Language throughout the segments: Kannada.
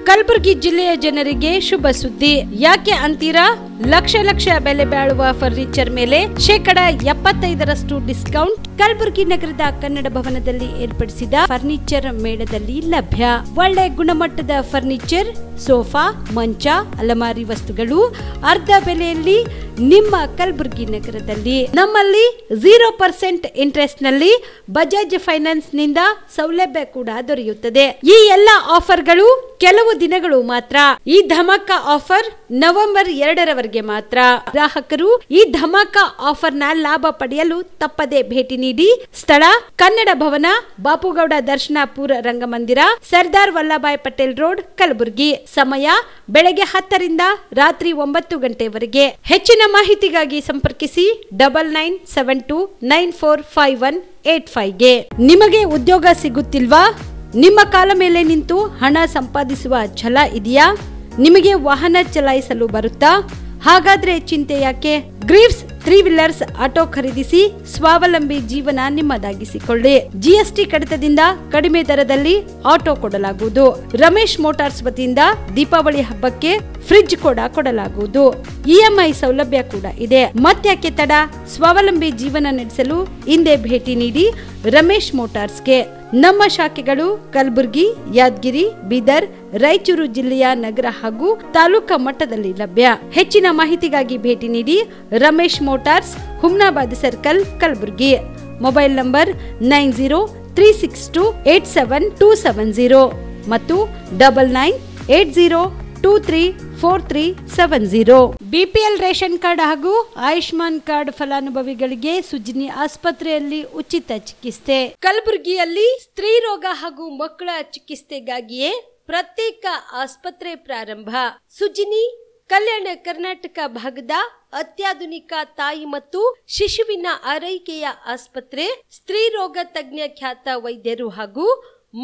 ಕಲಬುರಗಿ ಜಿಲ್ಲೆಯ ಜನರಿಗೆ ಶುಭ ಸುದ್ದಿ. ಯಾಕೆ ಅಂತೀರಾ? ಲಕ್ಷ ಲಕ್ಷ ಬೆಲೆ ಬಾಳುವ ಫರ್ನಿಚರ್ ಮೇಲೆ 75% ಡಿಸ್ಕೌಂಟ್ ಕಲಬುರಗಿ ನಗರದ ಕನ್ನಡ ಭವನದಲ್ಲಿ ಏರ್ಪಡಿಸಿದ ಫರ್ನಿಚರ್ ಮೇಳದಲ್ಲಿ ಲಭ್ಯ. ಒಳ್ಳೆ ಗುಣಮಟ್ಟದ ಫರ್ನಿಚರ್, ಸೋಫಾ, ಮಂಚ, ಅಲಮಾರಿ ವಸ್ತುಗಳು ಅರ್ಧ ಬೆಲೆಯಲ್ಲಿ ನಿಮ್ಮ ಕಲಬುರಗಿ ನಗರದಲ್ಲಿ. ನಮ್ಮಲ್ಲಿ 0% ಇಂಟ್ರೆಸ್ಟ್ ನಲ್ಲಿ ಬಜಾಜ್ ಫೈನಾನ್ಸ್ ನಿಂದ ಸೌಲಭ್ಯ ಕೂಡ ದೊರೆಯುತ್ತದೆ. ಈ ಎಲ್ಲ ಆಫರ್ಗಳು ಕೆಲವು ದಿನಗಳು ಮಾತ್ರ. ಈ ಧಮಾಕ ಆಫರ್ ನವೆಂಬರ್ 2ರವರೆಗೆ ಮಾತ್ರ. ಗ್ರಾಹಕರು ಈ ಧಮಾಕ ಆಫರ್ ನ ಲಾಭ ಪಡೆಯಲು ತಪ್ಪದೆ ಭೇಟಿ ನೀಡಿ. ಸ್ಥಳ ಕನ್ನಡ ಭವನ, ಬಾಪುಗೌಡ ದರ್ಶನಾಪುರ ರಂಗಮಂದಿರ, ಸರ್ದಾರ್ ವಲ್ಲಭಾಯ್ ಪಟೇಲ್ ರೋಡ್, ಕಲಬುರಗಿ. ಸಮಯ ಬೆಳಗ್ಗೆ 10ರಿಂದ ರಾತ್ರಿ 9 ಗಂಟೆವರೆಗೆ. ಹೆಚ್ಚಿನ ಮಾಹಿತಿಗಾಗಿ ಸಂಪರ್ಕಿಸಿ 9972945185ಗೆ. ನಿಮಗೆ ಉದ್ಯೋಗ ಸಿಗುತ್ತಿಲ್ವಾ? ನಿಮ್ಮ ಕಾಲ ಮೇಲೆ ನಿಂತು ಹಣ ಸಂಪಾದಿಸುವ ಛಲ ಇದೆಯಾ? ನಿಮಗೆ ವಾಹನ ಚಲಾಯಿಸಲು ಬರುತ್ತಾ? ಹಾಗಾದ್ರೆ ಚಿಂತೆ ಯಾಕೆ? ಗ್ರೀವ್ಸ್ 3 ವೀಲರ್ಸ್ ಆಟೋ ಖರೀದಿಸಿ ಸ್ವಾವಲಂಬಿ ಜೀವನ ನಿಮ್ಮದಾಗಿಸಿಕೊಳ್ಳಿ. GST ಕಡಿತದಿಂದ ಕಡಿಮೆ ದರದಲ್ಲಿ ಆಟೋ ಕೊಡಲಾಗುವುದು. ರಮೇಶ್ ಮೋಟಾರ್ಸ್ ವತಿಯಿಂದ ದೀಪಾವಳಿ ಹಬ್ಬಕ್ಕೆ ಫ್ರಿಡ್ಜ್ ಕೂಡ ಕೊಡಲಾಗುವುದು. EMI ಸೌಲಭ್ಯ ಕೂಡ ಇದೆ. ಮತ್ತ್ಯಾಕೆ ತಡ? ಸ್ವಾವಲಂಬಿ ಜೀವನ ನಡೆಸಲು ಹಿಂದೆ ಭೇಟಿ ನೀಡಿ ರಮೇಶ್ ಮೋಟಾರ್ಸ್ಗೆ. ನಮ್ಮ ಶಾಖೆಗಳು ಕಲಬುರಗಿ, ಯಾದಗಿರಿ, ಬೀದರ್, ರಾಯಚೂರು ಜಿಲ್ಲೆಯ ನಗರ ಹಾಗೂ ತಾಲೂಕಾ ಮಟ್ಟದಲ್ಲಿ ಲಭ್ಯ. ಹೆಚ್ಚಿನ ಮಾಹಿತಿಗಾಗಿ ಭೇಟಿ ನೀಡಿ Ramesh motors, Humnabad circle, Kalaburagi. Mobile number 9036287270 ಮತ್ತು 9980234370. BPL ರೇಷನ್ ಕಾರ್ಡ್ ಹಾಗೂ ಆಯುಷ್ಮಾನ್ ಕಾರ್ಡ್ ಫಲಾನುಭವಿಗಳಿಗೆ ಸುಜಿನಿ ಆಸ್ಪತ್ರೆಯಲ್ಲಿ ಉಚಿತ ಚಿಕಿತ್ಸೆ. ಕಲಬುರಗಿಯಲ್ಲಿ ಸ್ತ್ರೀ ರೋಗ ಹಾಗೂ ಮಕ್ಕಳ ಚಿಕಿತ್ಸೆಗಾಗಿಯೇ ಪ್ರತ್ಯೇಕ ಆಸ್ಪತ್ರೆ ಪ್ರಾರಂಭ. ಸುಜಿನಿ ಕಲ್ಯಾಣ ಕರ್ನಾಟಕ ಭಾಗದ ಅತ್ಯಾಧುನಿಕ ತಾಯಿ ಮತ್ತು ಶಿಶುವಿನ ಆರೈಕೆಯ ಆಸ್ಪತ್ರೆ. ಸ್ತ್ರೀ ರೋಗ ತಜ್ಞ ಖ್ಯಾತ ವೈದ್ಯರು ಹಾಗೂ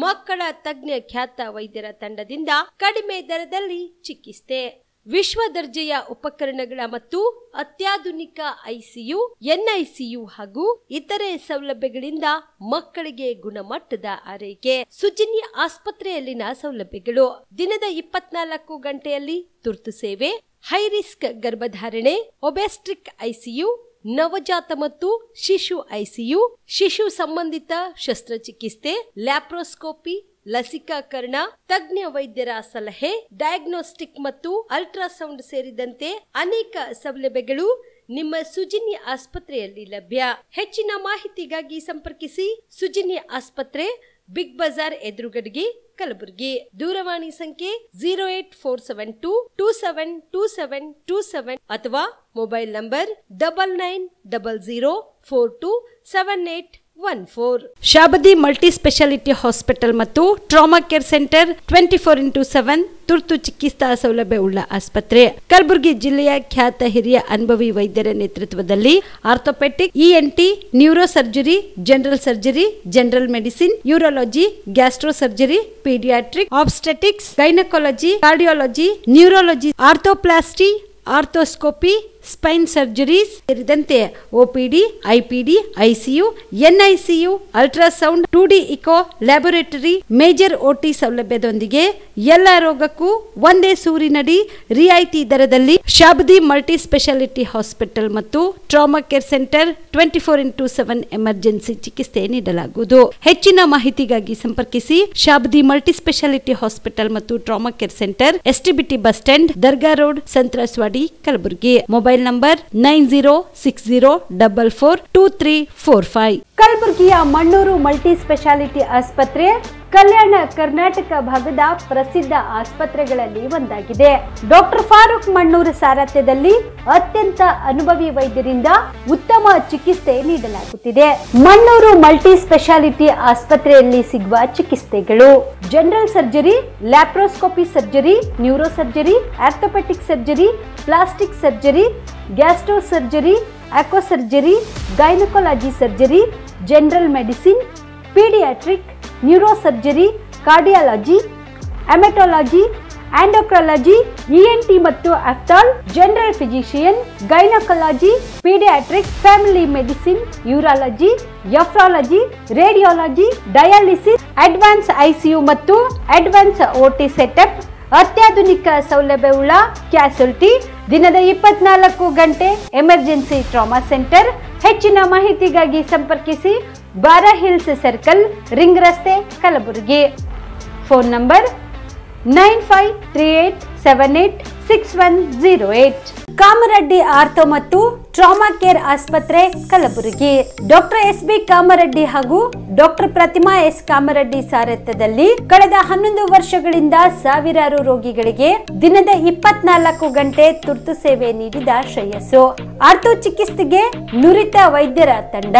ಮಕ್ಕಳ ತಜ್ಞ ಖ್ಯಾತ ವೈದ್ಯರ ತಂಡದಿಂದ ಕಡಿಮೆ ದರದಲ್ಲಿ ಚಿಕಿತ್ಸೆ. ವಿಶ್ವ ದರ್ಜೆಯ ಉಪಕರಣಗಳ ಮತ್ತು ಅತ್ಯಾಧುನಿಕ ICU, NICU ಹಾಗೂ ಇತರೆ ಸೌಲಭ್ಯಗಳಿಂದ ಮಕ್ಕಳಿಗೆ ಗುಣಮಟ್ಟದ ಆರೈಕೆ. ಸುಜಿನಿ ಆಸ್ಪತ್ರೆಯಲ್ಲಿನ ಸೌಲಭ್ಯಗಳು: ದಿನದ 24 ಗಂಟೆಯಲ್ಲಿ ತುರ್ತು ಸೇವೆ, ಹೈ ರಿಸ್ಕ್ ಗರ್ಭಧಾರಣೆ, ಒಬೆಸ್ಟ್ರಿಕ್ ICU, ನವಜಾತ ಮತ್ತು ಶಿಶು ICU, ಶಿಶು ಸಂಬಂಧಿತ ಶಸ್ತ್ರಚಿಕಿತ್ಸೆ, ಲ್ಯಾಪ್ರೋಸ್ಕೋಪಿ, ಲಸಿಕಾಕರಣ, ತಜ್ಞ ವೈದ್ಯರ ಸಲಹೆ, ಡಯಾಗ್ನೋಸ್ಟಿಕ್ ಮತ್ತು ಅಲ್ಟ್ರಾಸೌಂಡ್ ಸೇರಿದಂತೆ ಅನೇಕ ಸೌಲಭ್ಯಗಳು ನಿಮ್ಮ ಸುಜಿನಿ ಆಸ್ಪತ್ರೆಯಲ್ಲಿ ಲಭ್ಯ. ಹೆಚ್ಚಿನ ಮಾಹಿತಿಗಾಗಿ ಸಂಪರ್ಕಿಸಿ ಸುಜಿನಿ ಆಸ್ಪತ್ರೆ, ಬಿಗ್ ಬಜಾರ್ ಎದುರುಗಡೆಗೆ, ಕಲಬುರಗಿ. ದೂರವಾಣಿ ಸಂಖ್ಯೆ 08472272727 ಅಥವಾ mobile number 9900427814. Shabdi multi speciality hospital ಮತ್ತು ಟ್ರಾಮಾ ಕೇರ್ ಸೆಂಟರ್ 24x7 ತುರ್ತು ಚಿಕಿತ್ಸಾ ಸೌಲಭ್ಯ ಉಳ್ಳ ಆಸ್ಪತ್ರೆ. ಕಲಬುರಗಿ ಜಿಲ್ಲೆಯ ಖ್ಯಾತ ಹಿರಿಯ ಅನುಭವಿ ವೈದ್ಯರ ನೇತೃತ್ವದಲ್ಲಿ orthopaedic, ENT, neuro surgery, general surgery, general medicine, urology, gastro surgery, paediatric, obstetrics, gynaecology, cardiology, neurology, arthroplasty, arthroscopy, spine surgeries ಸೇರಿದಂತೆ OPD, IPD, ICU, NICU, ultrasound, 2D echo, laboratory, major OT ಸೌಲಭ್ಯದೊಂದಿಗೆ ಎಲ್ಲ ರೋಗಕ್ಕೂ ಒಂದೇ ಸೂರಿನಡಿ ರಿಯಾಯಿತಿ ದರದಲ್ಲಿ ಶಾಬದಿ ಮಲ್ಟಿ ಸ್ಪೆಷಾಲಿಟಿ ಹಾಸ್ಪಿಟಲ್ ಮತ್ತು trauma care centre 24x7 emergency ಚಿಕಿತ್ಸೆ ನೀಡಲಾಗುವುದು. ಹೆಚ್ಚಿನ ಮಾಹಿತಿಗಾಗಿ ಸಂಪರ್ಕಿಸಿ ಶಾಬದಿ ಮಲ್ಟಿ ಸ್ಪೆಷಾಲಿಟಿ ಹಾಸ್ಪಿಟಲ್ ಮತ್ತು trauma care centre, STBT bus stand, Dargah road, ಸಂತ್ರಸ್ವಾಡಿ, Kalaburagi. Mobile number 9060442345. ಕಲಬುರಗಿಯ ಮಣ್ಣೂರು ಮಲ್ಟಿ ಸ್ಪೆಷಾಲಿಟಿ ಆಸ್ಪತ್ರೆ ಕಲ್ಯಾಣ ಕರ್ನಾಟಕ ಭಾಗದ ಪ್ರಸಿದ್ಧ ಆಸ್ಪತ್ರೆಗಳಲ್ಲಿ ಒಂದಾಗಿದೆ. ಡಾಕ್ಟರ್ ಫಾರೂಕ್ ಮಣ್ಣೂರು ಸಾರಥ್ಯದಲ್ಲಿ ಅತ್ಯಂತ ಅನುಭವಿ ವೈದ್ಯರಿಂದ ಉತ್ತಮ ಚಿಕಿತ್ಸೆ ನೀಡಲಾಗುತ್ತಿದೆ. ಮಣ್ಣೂರು ಮಲ್ಟಿ ಸ್ಪೆಷಾಲಿಟಿ ಆಸ್ಪತ್ರೆಯಲ್ಲಿ ಸಿಗುವ ಚಿಕಿತ್ಸೆಗಳು: general surgery, laparoscopy surgery, neuro surgery, orthopaedic surgery, plastic surgery, gastro surgery, onco surgery, gynaecology surgery, general medicine, paediatric, neuro surgery, cardiology, haematology, endocrinology, ENT ಮತ್ತು ophthal, general physician, gynaecology, paediatric, family medicine, urology, nephrology, radiology, dialysis, advance ICU ಮತ್ತು ಅಡ್ವಾನ್ಸ್ OT ಸೆಟಪ್, ಅತ್ಯಾಧುನಿಕ ಸೌಲಭ್ಯವುಳ್ಳ ಕ್ಯಾಸುಲಿಟಿ, ದಿನದ 24 ಗಂಟೆ ಎಮರ್ಜೆನ್ಸಿ ಟ್ರಾಮಾ ಸೆಂಟರ್. ಹೆಚ್ಚಿನ ಮಾಹಿತಿಗಾಗಿ ಸಂಪರ್ಕಿಸಿ ಬಾರಾ ಹಿಲ್ಸ್ ಸರ್ಕಲ್, ರಿಂಗ್ ರಸ್ತೆ, Kalaburagi. Phone number 9538786108. Kamareddy ortho ಮತ್ತು ಟ್ರಾಮಾ ಕೇರ್ ಆಸ್ಪತ್ರೆ, ಕಲಬುರಗಿ. Doctor S B. ಕಾಮರೆಡ್ಡಿ ಹಾಗೂ ಡಾಕ್ಟರ್ ಪ್ರತಿಮಾ ಎಸ್. ಕಾಮರೆಡ್ಡಿ ಸಾರಥ್ಯದಲ್ಲಿ ಕಳೆದ 11 ವರ್ಷಗಳಿಂದ ಸಾವಿರಾರು ರೋಗಿಗಳಿಗೆ ದಿನದ 24 ಗಂಟೆ ತುರ್ತು ಸೇವೆ ನೀಡಿದ ಶ್ರೇಯಸ್ಸು. ಆರ್ಥೋ ಚಿಕಿತ್ಸೆಗೆ ನುರಿತ ವೈದ್ಯರ ತಂಡ,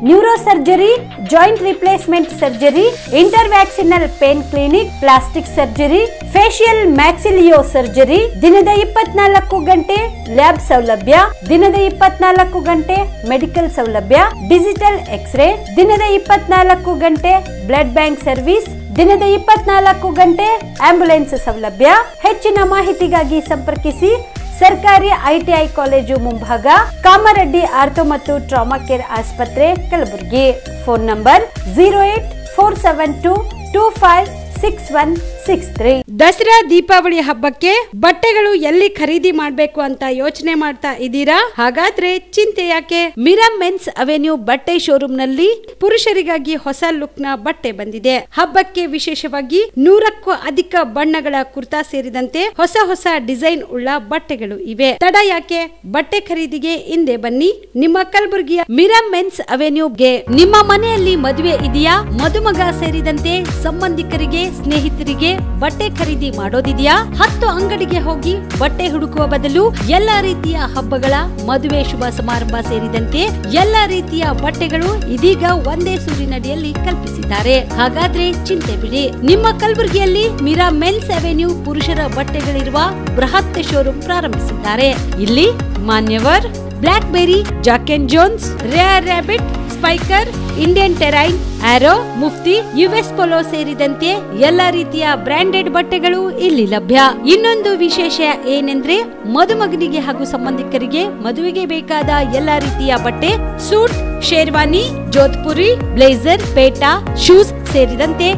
neuro surgery, joint replacement surgery, interventional pain clinic, plastic surgery, facial maxillo surgery, ದಿನದ 24 ಗಂಟೆ ಲ್ಯಾಬ್ ಸೌಲಭ್ಯ, ದಿನದ 24 ಗಂಟೆ ಮೆಡಿಕಲ್ ಸೌಲಭ್ಯ, ಡಿಜಿಟಲ್ ಎಕ್ಸ್ರೇ, ದಿನದ 24 ಗಂಟೆ ಬ್ಲಡ್ ಬ್ಯಾಂಕ್ ಸರ್ವಿಸ್, ದಿನದ 24 ಗಂಟೆ ಆಂಬ್ಯುಲೆನ್ಸ್ ಸೌಲಭ್ಯ. ಹೆಚ್ಚಿನ ಮಾಹಿತಿಗಾಗಿ ಸಂಪರ್ಕಿಸಿ ಸರ್ಕಾರಿ ಐಟಿಐ ಕಾಲೇಜು ಮುಂಭಾಗ, ಕಾಮರೆಡ್ಡಿ ಆರ್ಥೋ ಮತ್ತು ಟ್ರಾಮಾ ಕೇರ್ ಆಸ್ಪತ್ರೆ, ಕಲಬುರಗಿ. Phone number 08472256163. ದಸರಾ ದೀಪಾವಳಿ ಹಬ್ಬಕ್ಕೆ ಬಟ್ಟೆಗಳು ಎಲ್ಲಿ ಖರೀದಿ ಮಾಡಬೇಕು ಅಂತ ಯೋಚನೆ ಮಾಡ್ತಾ ಇದ್ದೀರಾ? ಹಾಗಾದ್ರೆ ಚಿಂತೆ ಯಾಕೆ? ಮಿರಾ ಮೆನ್ಸ್ ಅವೆನ್ಯೂ ಬಟ್ಟೆ ಶೋರೂಮ್ ನಲ್ಲಿ ಪುರುಷರಿಗಾಗಿ ಹೊಸ ಲುಕ್ ನ ಬಟ್ಟೆ ಬಂದಿದೆ. ಹಬ್ಬಕ್ಕೆ ವಿಶೇಷವಾಗಿ 100ಕ್ಕೂ ಅಧಿಕ ಬಣ್ಣಗಳ ಕುರ್ತಾ ಸೇರಿದಂತೆ ಹೊಸ ಹೊಸ ಡಿಸೈನ್ ಉಳ್ಳ ಬಟ್ಟೆಗಳು ಇವೆ. ತಡ ಯಾಕೆ? ಬಟ್ಟೆ ಖರೀದಿಗೆ ಹಿಂದೆ ಬನ್ನಿ ನಿಮ್ಮ ಕಲಬುರಗಿಯ ಮಿರಾ ಮೆನ್ಸ್ ಅವೆನ್ಯೂಗೆ. ನಿಮ್ಮ ಮನೆಯಲ್ಲಿ ಮದುವೆ ಇದೆಯಾ? ಮದುಮಗ ಸೇರಿದಂತೆ ಸಂಬಂಧಿಕರಿಗೆ, ಸ್ನೇಹಿತರಿಗೆ ಬಟ್ಟೆ ಖರೀದಿ ಮಾಡೋದಿದೆಯಾ? 10 ಅಂಗಡಿಗೆ ಹೋಗಿ ಬಟ್ಟೆ ಹುಡುಕುವ ಬದಲು ಎಲ್ಲಾ ರೀತಿಯ ಹಬ್ಬಗಳ, ಮದುವೆ, ಶುಭ ಸಮಾರಂಭ ಸೇರಿದಂತೆ ಎಲ್ಲಾ ರೀತಿಯ ಬಟ್ಟೆಗಳು ಇದೀಗ ಒಂದೇ ಸೂರಿನಡಿಯಲ್ಲಿ ಕಲ್ಪಿಸಿದ್ದಾರೆ. ಹಾಗಾದ್ರೆ ಚಿಂತೆ ಬಿಡಿ. ನಿಮ್ಮ ಕಲಬುರಗಿಯಲ್ಲಿ ಮಿರಾ ಮೆನ್ಸ್ ಅವೆನ್ಯೂ ಪುರುಷರ ಬಟ್ಟೆಗಳಿರುವ ಬೃಹತ್ ಶೋರೂಮ್ ಪ್ರಾರಂಭಿಸಿದ್ದಾರೆ. ಇಲ್ಲಿ Manyavar, Blackberry, Jack and Jones, Rare Rabbit, Spykar, Indian Terrain, Arrow, Mufti, US Polo ಸೇರಿದಂತೆ ಎಲ್ಲಾ ರೀತಿಯ ಬ್ರಾಂಡೆಡ್ ಬಟ್ಟೆಗಳು ಇಲ್ಲಿ ಲಭ್ಯ. ಇನ್ನೊಂದು ವಿಶೇಷ ಏನೆಂದ್ರೆ ಮದುಮಗನಿಗೆ ಹಾಗೂ ಸಂಬಂಧಿಕರಿಗೆ ಮದುವೆಗೆ ಬೇಕಾದ ಎಲ್ಲಾ ರೀತಿಯ ಬಟ್ಟೆ, ಸೂಟ್, ಶೇರ್ವಾನಿ, ಜೋಧ್ಪುರಿ, ಬ್ಲೇಸರ್, ಪೇಟಾ, ಶೂಸ್ ಸೇರಿದಂತೆ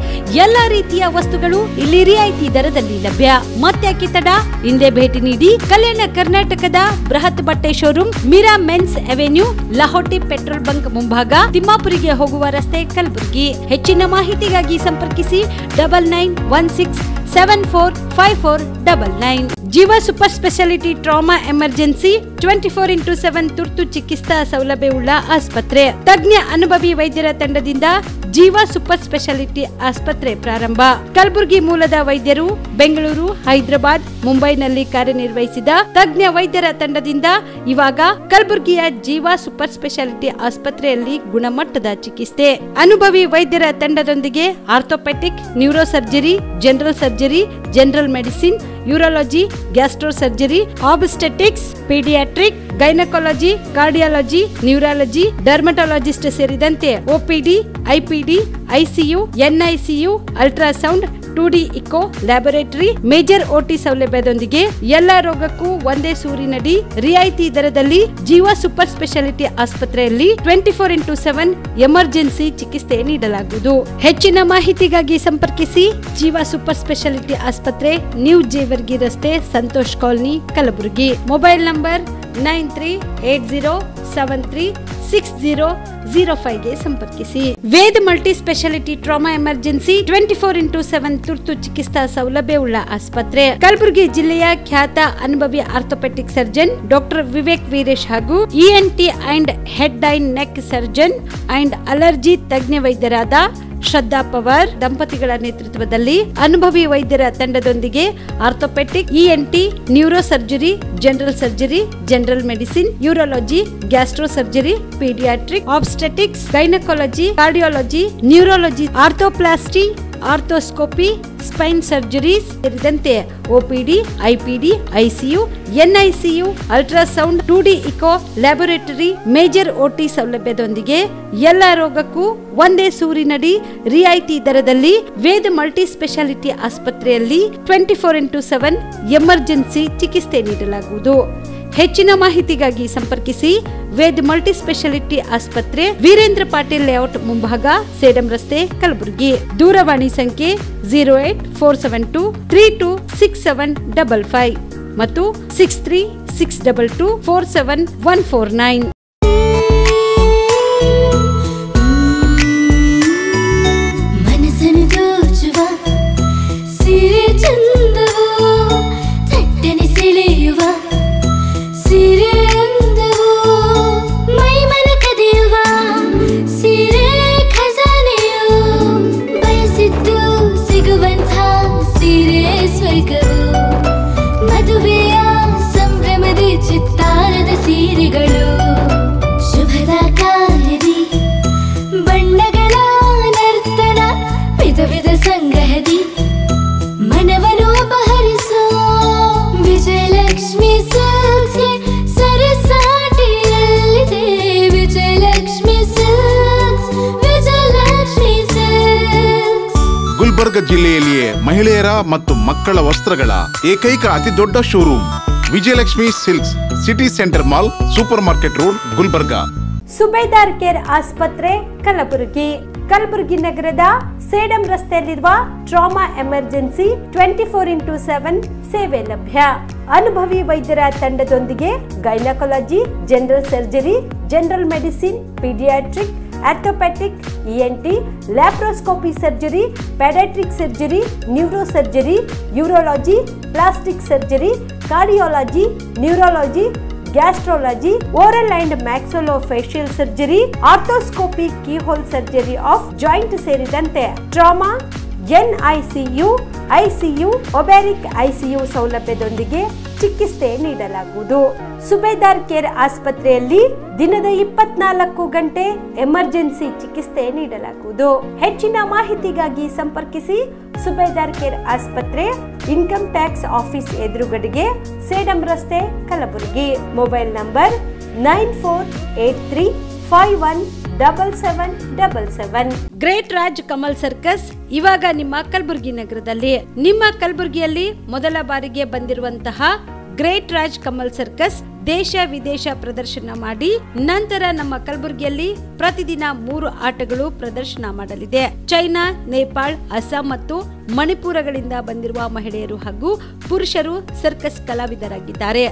ಎಲ್ಲಾ ರೀತಿಯ ವಸ್ತುಗಳು ಇಲ್ಲಿ ರಿಯಾಯಿತಿ ದರದಲ್ಲಿ ಲಭ್ಯ. ಮತ್ತ್ಯಾಕೆ ತಡ? ಹಿಂದೆ ಭೇಟಿ ನೀಡಿ. ಕಲ್ಯಾಣ ಕರ್ನಾಟಕದ ಬೃಹತ್ ಬಟ್ಟೆ showroom Mira men's avenue, Lahoti petrol bunk ಮುಂಭಾಗ, ತಿಮ್ಮಾಪುರಿಗೆ ಹೋಗುವ ರಸ್ತೆ, ಕಲಬುರಗಿ. ಹೆಚ್ಚಿನ ಮಾಹಿತಿಗಾಗಿ ಸಂಪರ್ಕಿಸಿ 9916745499. ಜೀವ super speciality trauma emergency 24x7 ತುರ್ತು ಚಿಕಿತ್ಸಾ ಸೌಲಭ್ಯವುಳ್ಳ ಆಸ್ಪತ್ರೆ. ತಜ್ಞ ಅನುಭವಿ ವೈದ್ಯರ ತಂಡದಿಂದ ಜೀವ ಸೂಪರ್ ಸ್ಪೆಷಾಲಿಟಿ ಆಸ್ಪತ್ರೆ ಪ್ರಾರಂಭ. ಕಲಬುರಗಿ ಮೂಲದ ವೈದ್ಯರು ಬೆಂಗಳೂರು, ಹೈದರಾಬಾದ್, ಮುಂಬೈನಲ್ಲಿ ಕಾರ್ಯನಿರ್ವಹಿಸಿದ ತಜ್ಞ ವೈದ್ಯರ ತಂಡದಿಂದ ಇವಾಗ ಕಲಬುರಗಿಯ ಜೀವ ಸೂಪರ್ ಸ್ಪೆಷಾಲಿಟಿ ಆಸ್ಪತ್ರೆಯಲ್ಲಿ ಗುಣಮಟ್ಟದ ಚಿಕಿತ್ಸೆ. ಅನುಭವಿ ವೈದ್ಯರ ತಂಡದೊಂದಿಗೆ orthopaedic, neuro surgery, general surgery, general medicine, urology, gastro surgery, obstetrics, paediatric, gynaecology, cardiology, neurology, dermatologist ಸೇರಿದಂತೆ OPD, IPD, ICU, NICU, ultrasound, 2D echo, laboratory, major OT ಸೌಲಭ್ಯದೊಂದಿಗೆ ಎಲ್ಲಾ ರೋಗಕ್ಕೂ ಒಂದೇ ಸೂರಿನಡಿ ರಿಯಾಯಿತಿ ದರದಲ್ಲಿ ಜೀವ ಸೂಪರ್ ಸ್ಪೆಷಾಲಿಟಿ ಆಸ್ಪತ್ರೆಯಲ್ಲಿ 24x7 ಎಮರ್ಜೆನ್ಸಿ ಚಿಕಿತ್ಸೆ ನೀಡಲಾಗುವುದು. ಹೆಚ್ಚಿನ ಮಾಹಿತಿಗಾಗಿ ಸಂಪರ್ಕಿಸಿ ಜೀವ ಸೂಪರ್ ಸ್ಪೆಷಾಲಿಟಿ ಆಸ್ಪತ್ರೆ, ನ್ಯೂ ಜೇವರ್ಗಿ ರಸ್ತೆ, Santosh colony, Kalaburagi. Mobile number 9380736005ಗೆ ಸಂಪರ್ಕಿಸಿ. Ved multi speciality trauma emergency 24x7 ತುರ್ತು ಚಿಕಿತ್ಸಾ ಸೌಲಭ್ಯವುಳ್ಳ ಆಸ್ಪತ್ರೆ. ಕಲಬುರಗಿ ಜಿಲ್ಲೆಯ ಖ್ಯಾತ ಅನುಭವಿ orthopaedic surgeon doctor Vivek Veeresh ಹಾಗೂ ENT and head and neck surgeon and allergy ತಜ್ಞ ವೈದ್ಯರಾದ ಶ್ರದ್ಧಾ ಪವಾರ್ ದಂಪತಿಗಳ ನೇತೃತ್ವದಲ್ಲಿ ಅನುಭವಿ ವೈದ್ಯರ ತಂಡದೊಂದಿಗೆ orthopaedic, ENT, neuro surgery, general surgery, general medicine, urology, gastro surgery, paediatric, obstetrics, gynaecology, cardiology, neurology, arthroplasty, arthroscopy, spine surgeries ಸೇರಿದಂತೆ OPD, IPD, ICU, NICU, ultrasound, 2D echo, laboratory, major OT ಸೌಲಭ್ಯದೊಂದಿಗೆ ಎಲ್ಲ ರೋಗಕ್ಕೂ ಒಂದೇ ಸೂರಿನಡಿ ರಿಯಾಯಿತಿ ದರದಲ್ಲಿ ವೇದ ಮಲ್ಟಿ ಸ್ಪೆಷಾಲಿಟಿ ಆಸ್ಪತ್ರೆಯಲ್ಲಿ 24x7 ಎಮರ್ಜೆನ್ಸಿ ಚಿಕಿತ್ಸೆ ನೀಡಲಾಗುವುದು. ಹೆಚ್ಚಿನ ಮಾಹಿತಿಗಾಗಿ ಸಂಪರ್ಕಿಸಿ ವೇದ್ ಮಲ್ಟಿ ಸ್ಪೆಷಾಲಿಟಿ ಆಸ್ಪತ್ರೆ, ವೀರೇಂದ್ರ ಪಾಟೀಲ್ ಲೇಔಟ್ ಮುಂಭಾಗ, ಸೇಡಂ ರಸ್ತೆ, ಕಲಬುರಗಿ. ದೂರವಾಣಿ ಸಂಖ್ಯೆ 08472326755 ಮತ್ತು 6362247149. ಗುಲ್ಬರ್ಗ ಜಿಲ್ಲೆಯಲ್ಲಿಯೇ ಮಹಿಳೆಯರ ಮತ್ತು ಮಕ್ಕಳ ವಸ್ತ್ರಗಳ ಏಕೈಕ ಅತಿ ದೊಡ್ಡ showroom Vijayalakshmi silks, city centre mall, super market road, Gulbarga. Subedar care ಆಸ್ಪತ್ರೆ, ಕಲಬುರಗಿ. ಕಲಬುರಗಿ ನಗರದ ಸೇಡಂ ರಸ್ತೆಯಲ್ಲಿರುವ ಟ್ರಾಮಾ ಎಮರ್ಜೆನ್ಸಿ 24x7 ಸೇವೆ ಲಭ್ಯ. ಅನುಭವಿ ವೈದ್ಯರ ತಂಡದೊಂದಿಗೆ gynaecology, general surgery, general medicine, paediatric, orthopaedic, ENT, laparoscopy surgery, paediatric surgery, neuro surgery, urology, plastic surgery, cardiology, neurology, gastrology, oral and maxillofacial surgery, arthroscopy, keyhole surgery of joint ಸೇರಿದಂತೆ ಟ್ರಾಮಾ, NICU, ICU, ಒಬ್ಯಾರಿಕ್ ICU ಸೌಲಭ್ಯದೊಂದಿಗೆ ಚಿಕಿತ್ಸೆ ನೀಡಲಾಗುವುದು. ಸುಬೇದಾರ್ ಕೇರ್ ಆಸ್ಪತ್ರೆಯಲ್ಲಿ ದಿನದ 24 ಗಂಟೆ ಎಮರ್ಜೆನ್ಸಿ ಚಿಕಿತ್ಸೆ ನೀಡಲಾಗುವುದು. ಹೆಚ್ಚಿನ ಮಾಹಿತಿಗಾಗಿ ಸಂಪರ್ಕಿಸಿ ಸುಬೇದಾರ್ ಕೇರ್ ಆಸ್ಪತ್ರೆ, ಇನ್ಕಮ್ ಟ್ಯಾಕ್ಸ್ ಆಫೀಸ್ ಎದುರುಗಡೆಗೆ, ಸೇಡಂ ರಸ್ತೆ, Kalaburagi. Mobile number 9483517777. Great Raj Kamal circus ಇವಾಗ ನಿಮ್ಮ ಕಲಬುರಗಿ ನಗರದಲ್ಲಿ. ನಿಮ್ಮ ಕಲಬುರಗಿಯಲ್ಲಿ ಮೊದಲ ಬಾರಿಗೆ ಬಂದಿರುವಂತಹ ಗ್ರೇಟ್ ರಾಜ್ ಕಮಲ್ ಸರ್ಕಸ್ ದೇಶ ವಿದೇಶ ಪ್ರದರ್ಶನ ಮಾಡಿ ನಂತರ ನಮ್ಮ ಕಲಬುರಗಿಯಲ್ಲಿ ಪ್ರತಿದಿನ 3 ಆಟಗಳು ಪ್ರದರ್ಶನ ಮಾಡಲಿದೆ. ಚೈನಾ, ನೇಪಾಳ, ಅಸ್ಸಾಂ ಮತ್ತು ಮಣಿಪುರಗಳಿಂದ ಬಂದಿರುವ ಮಹಿಳೆಯರು ಹಾಗೂ ಪುರುಷರು ಸರ್ಕಸ್ ಕಲಾವಿದರಾಗಿದ್ದಾರೆ.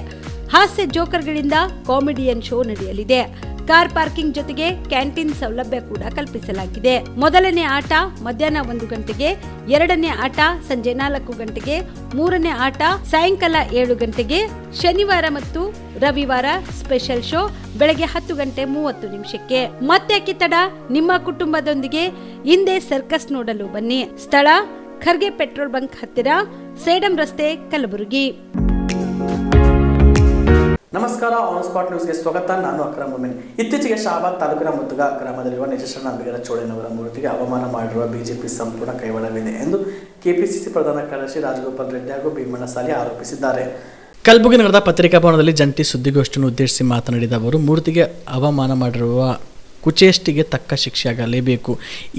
ಹಾಸ್ಯ ಜೋಕರ್ಗಳಿಂದ ಕಾಮಿಡಿಯನ್ ಶೋ ನಡೆಯಲಿದೆ. ಕಾರ್ ಪಾರ್ಕಿಂಗ್ ಜೊತೆಗೆ ಕ್ಯಾಂಟೀನ್ ಸೌಲಭ್ಯ ಕೂಡ ಕಲ್ಪಿಸಲಾಗಿದೆ. ಮೊದಲನೇ ಆಟ ಮಧ್ಯಾಹ್ನ 1 ಗಂಟೆಗೆ, ಎರಡನೇ ಆಟ ಸಂಜೆ 4 ಗಂಟೆಗೆ, ಮೂರನೇ ಆಟ ಸಾಯಂಕಾಲ 7 ಗಂಟೆಗೆ. ಶನಿವಾರ ಮತ್ತು ರವಿವಾರ ಸ್ಪೆಷಲ್ ಶೋ ಬೆಳಗ್ಗೆ 10:30 ಮತ್ತೆ ತಡ, ನಿಮ್ಮ ಕುಟುಂಬದೊಂದಿಗೆ ಹಿಂದೆ ಸರ್ಕಸ್ ನೋಡಲು ಬನ್ನಿ. ಸ್ಥಳ ಖರ್ಗೆ ಪೆಟ್ರೋಲ್ ಬಂಕ್ ಹತ್ತಿರ, ಸೇಡಂ ರಸ್ತೆ, ಕಲಬುರಗಿ. ನಮಸ್ಕಾರ, ಆನ್ ಸ್ಪಾಟ್ ನ್ಯೂಸ್ಗೆ ಸ್ವಾಗತ. ನಾನು ಅಕ್ರಮ್ ಮೊಮಿನ್. ಇತ್ತೀಚೆಗೆ ಶಹಾಬಾದ್ ತಾಲೂಕಿನ ಮುತ್ತುಗ ಗ್ರಾಮದಲ್ಲಿರುವ ನಿಜಶರಣ ಅಂಬಿಗರ ಚೋಳಯ್ಯನವರ ಮೂರ್ತಿಗೆ ಅವಮಾನ ಮಾಡಿರುವ ಬಿಜೆಪಿ ಸಂಪೂರ್ಣ ಕೈವಾಡವಿದೆ ಎಂದು ಕೆಪಿಸಿಸಿ ಪ್ರಧಾನ ಕಾರ್ಯದರ್ಶಿ ರಾಜಗೋಪಾಲ್ ರೆಡ್ಡಿ ಹಾಗೂ ಭೀಮಣ್ಣ ಸಾಲಿ ಆರೋಪಿಸಿದ್ದಾರೆ. ಕಲಬುರಗಿ ನಗರದ ಪತ್ರಿಕಾ ಭವನದಲ್ಲಿ ಜಂಟಿ ಸುದ್ದಿಗೋಷ್ಠಿಯನ್ನು ಉದ್ದೇಶಿಸಿ ಮಾತನಾಡಿದ ಅವರು, ಮೂರ್ತಿಗೆ ಅವಮಾನ ಮಾಡಿರುವ ಕುಚೇಷ್ಟಿಗೆ ತಕ್ಕ ಶಿಕ್ಷೆಯಾಗಲೇಬೇಕು.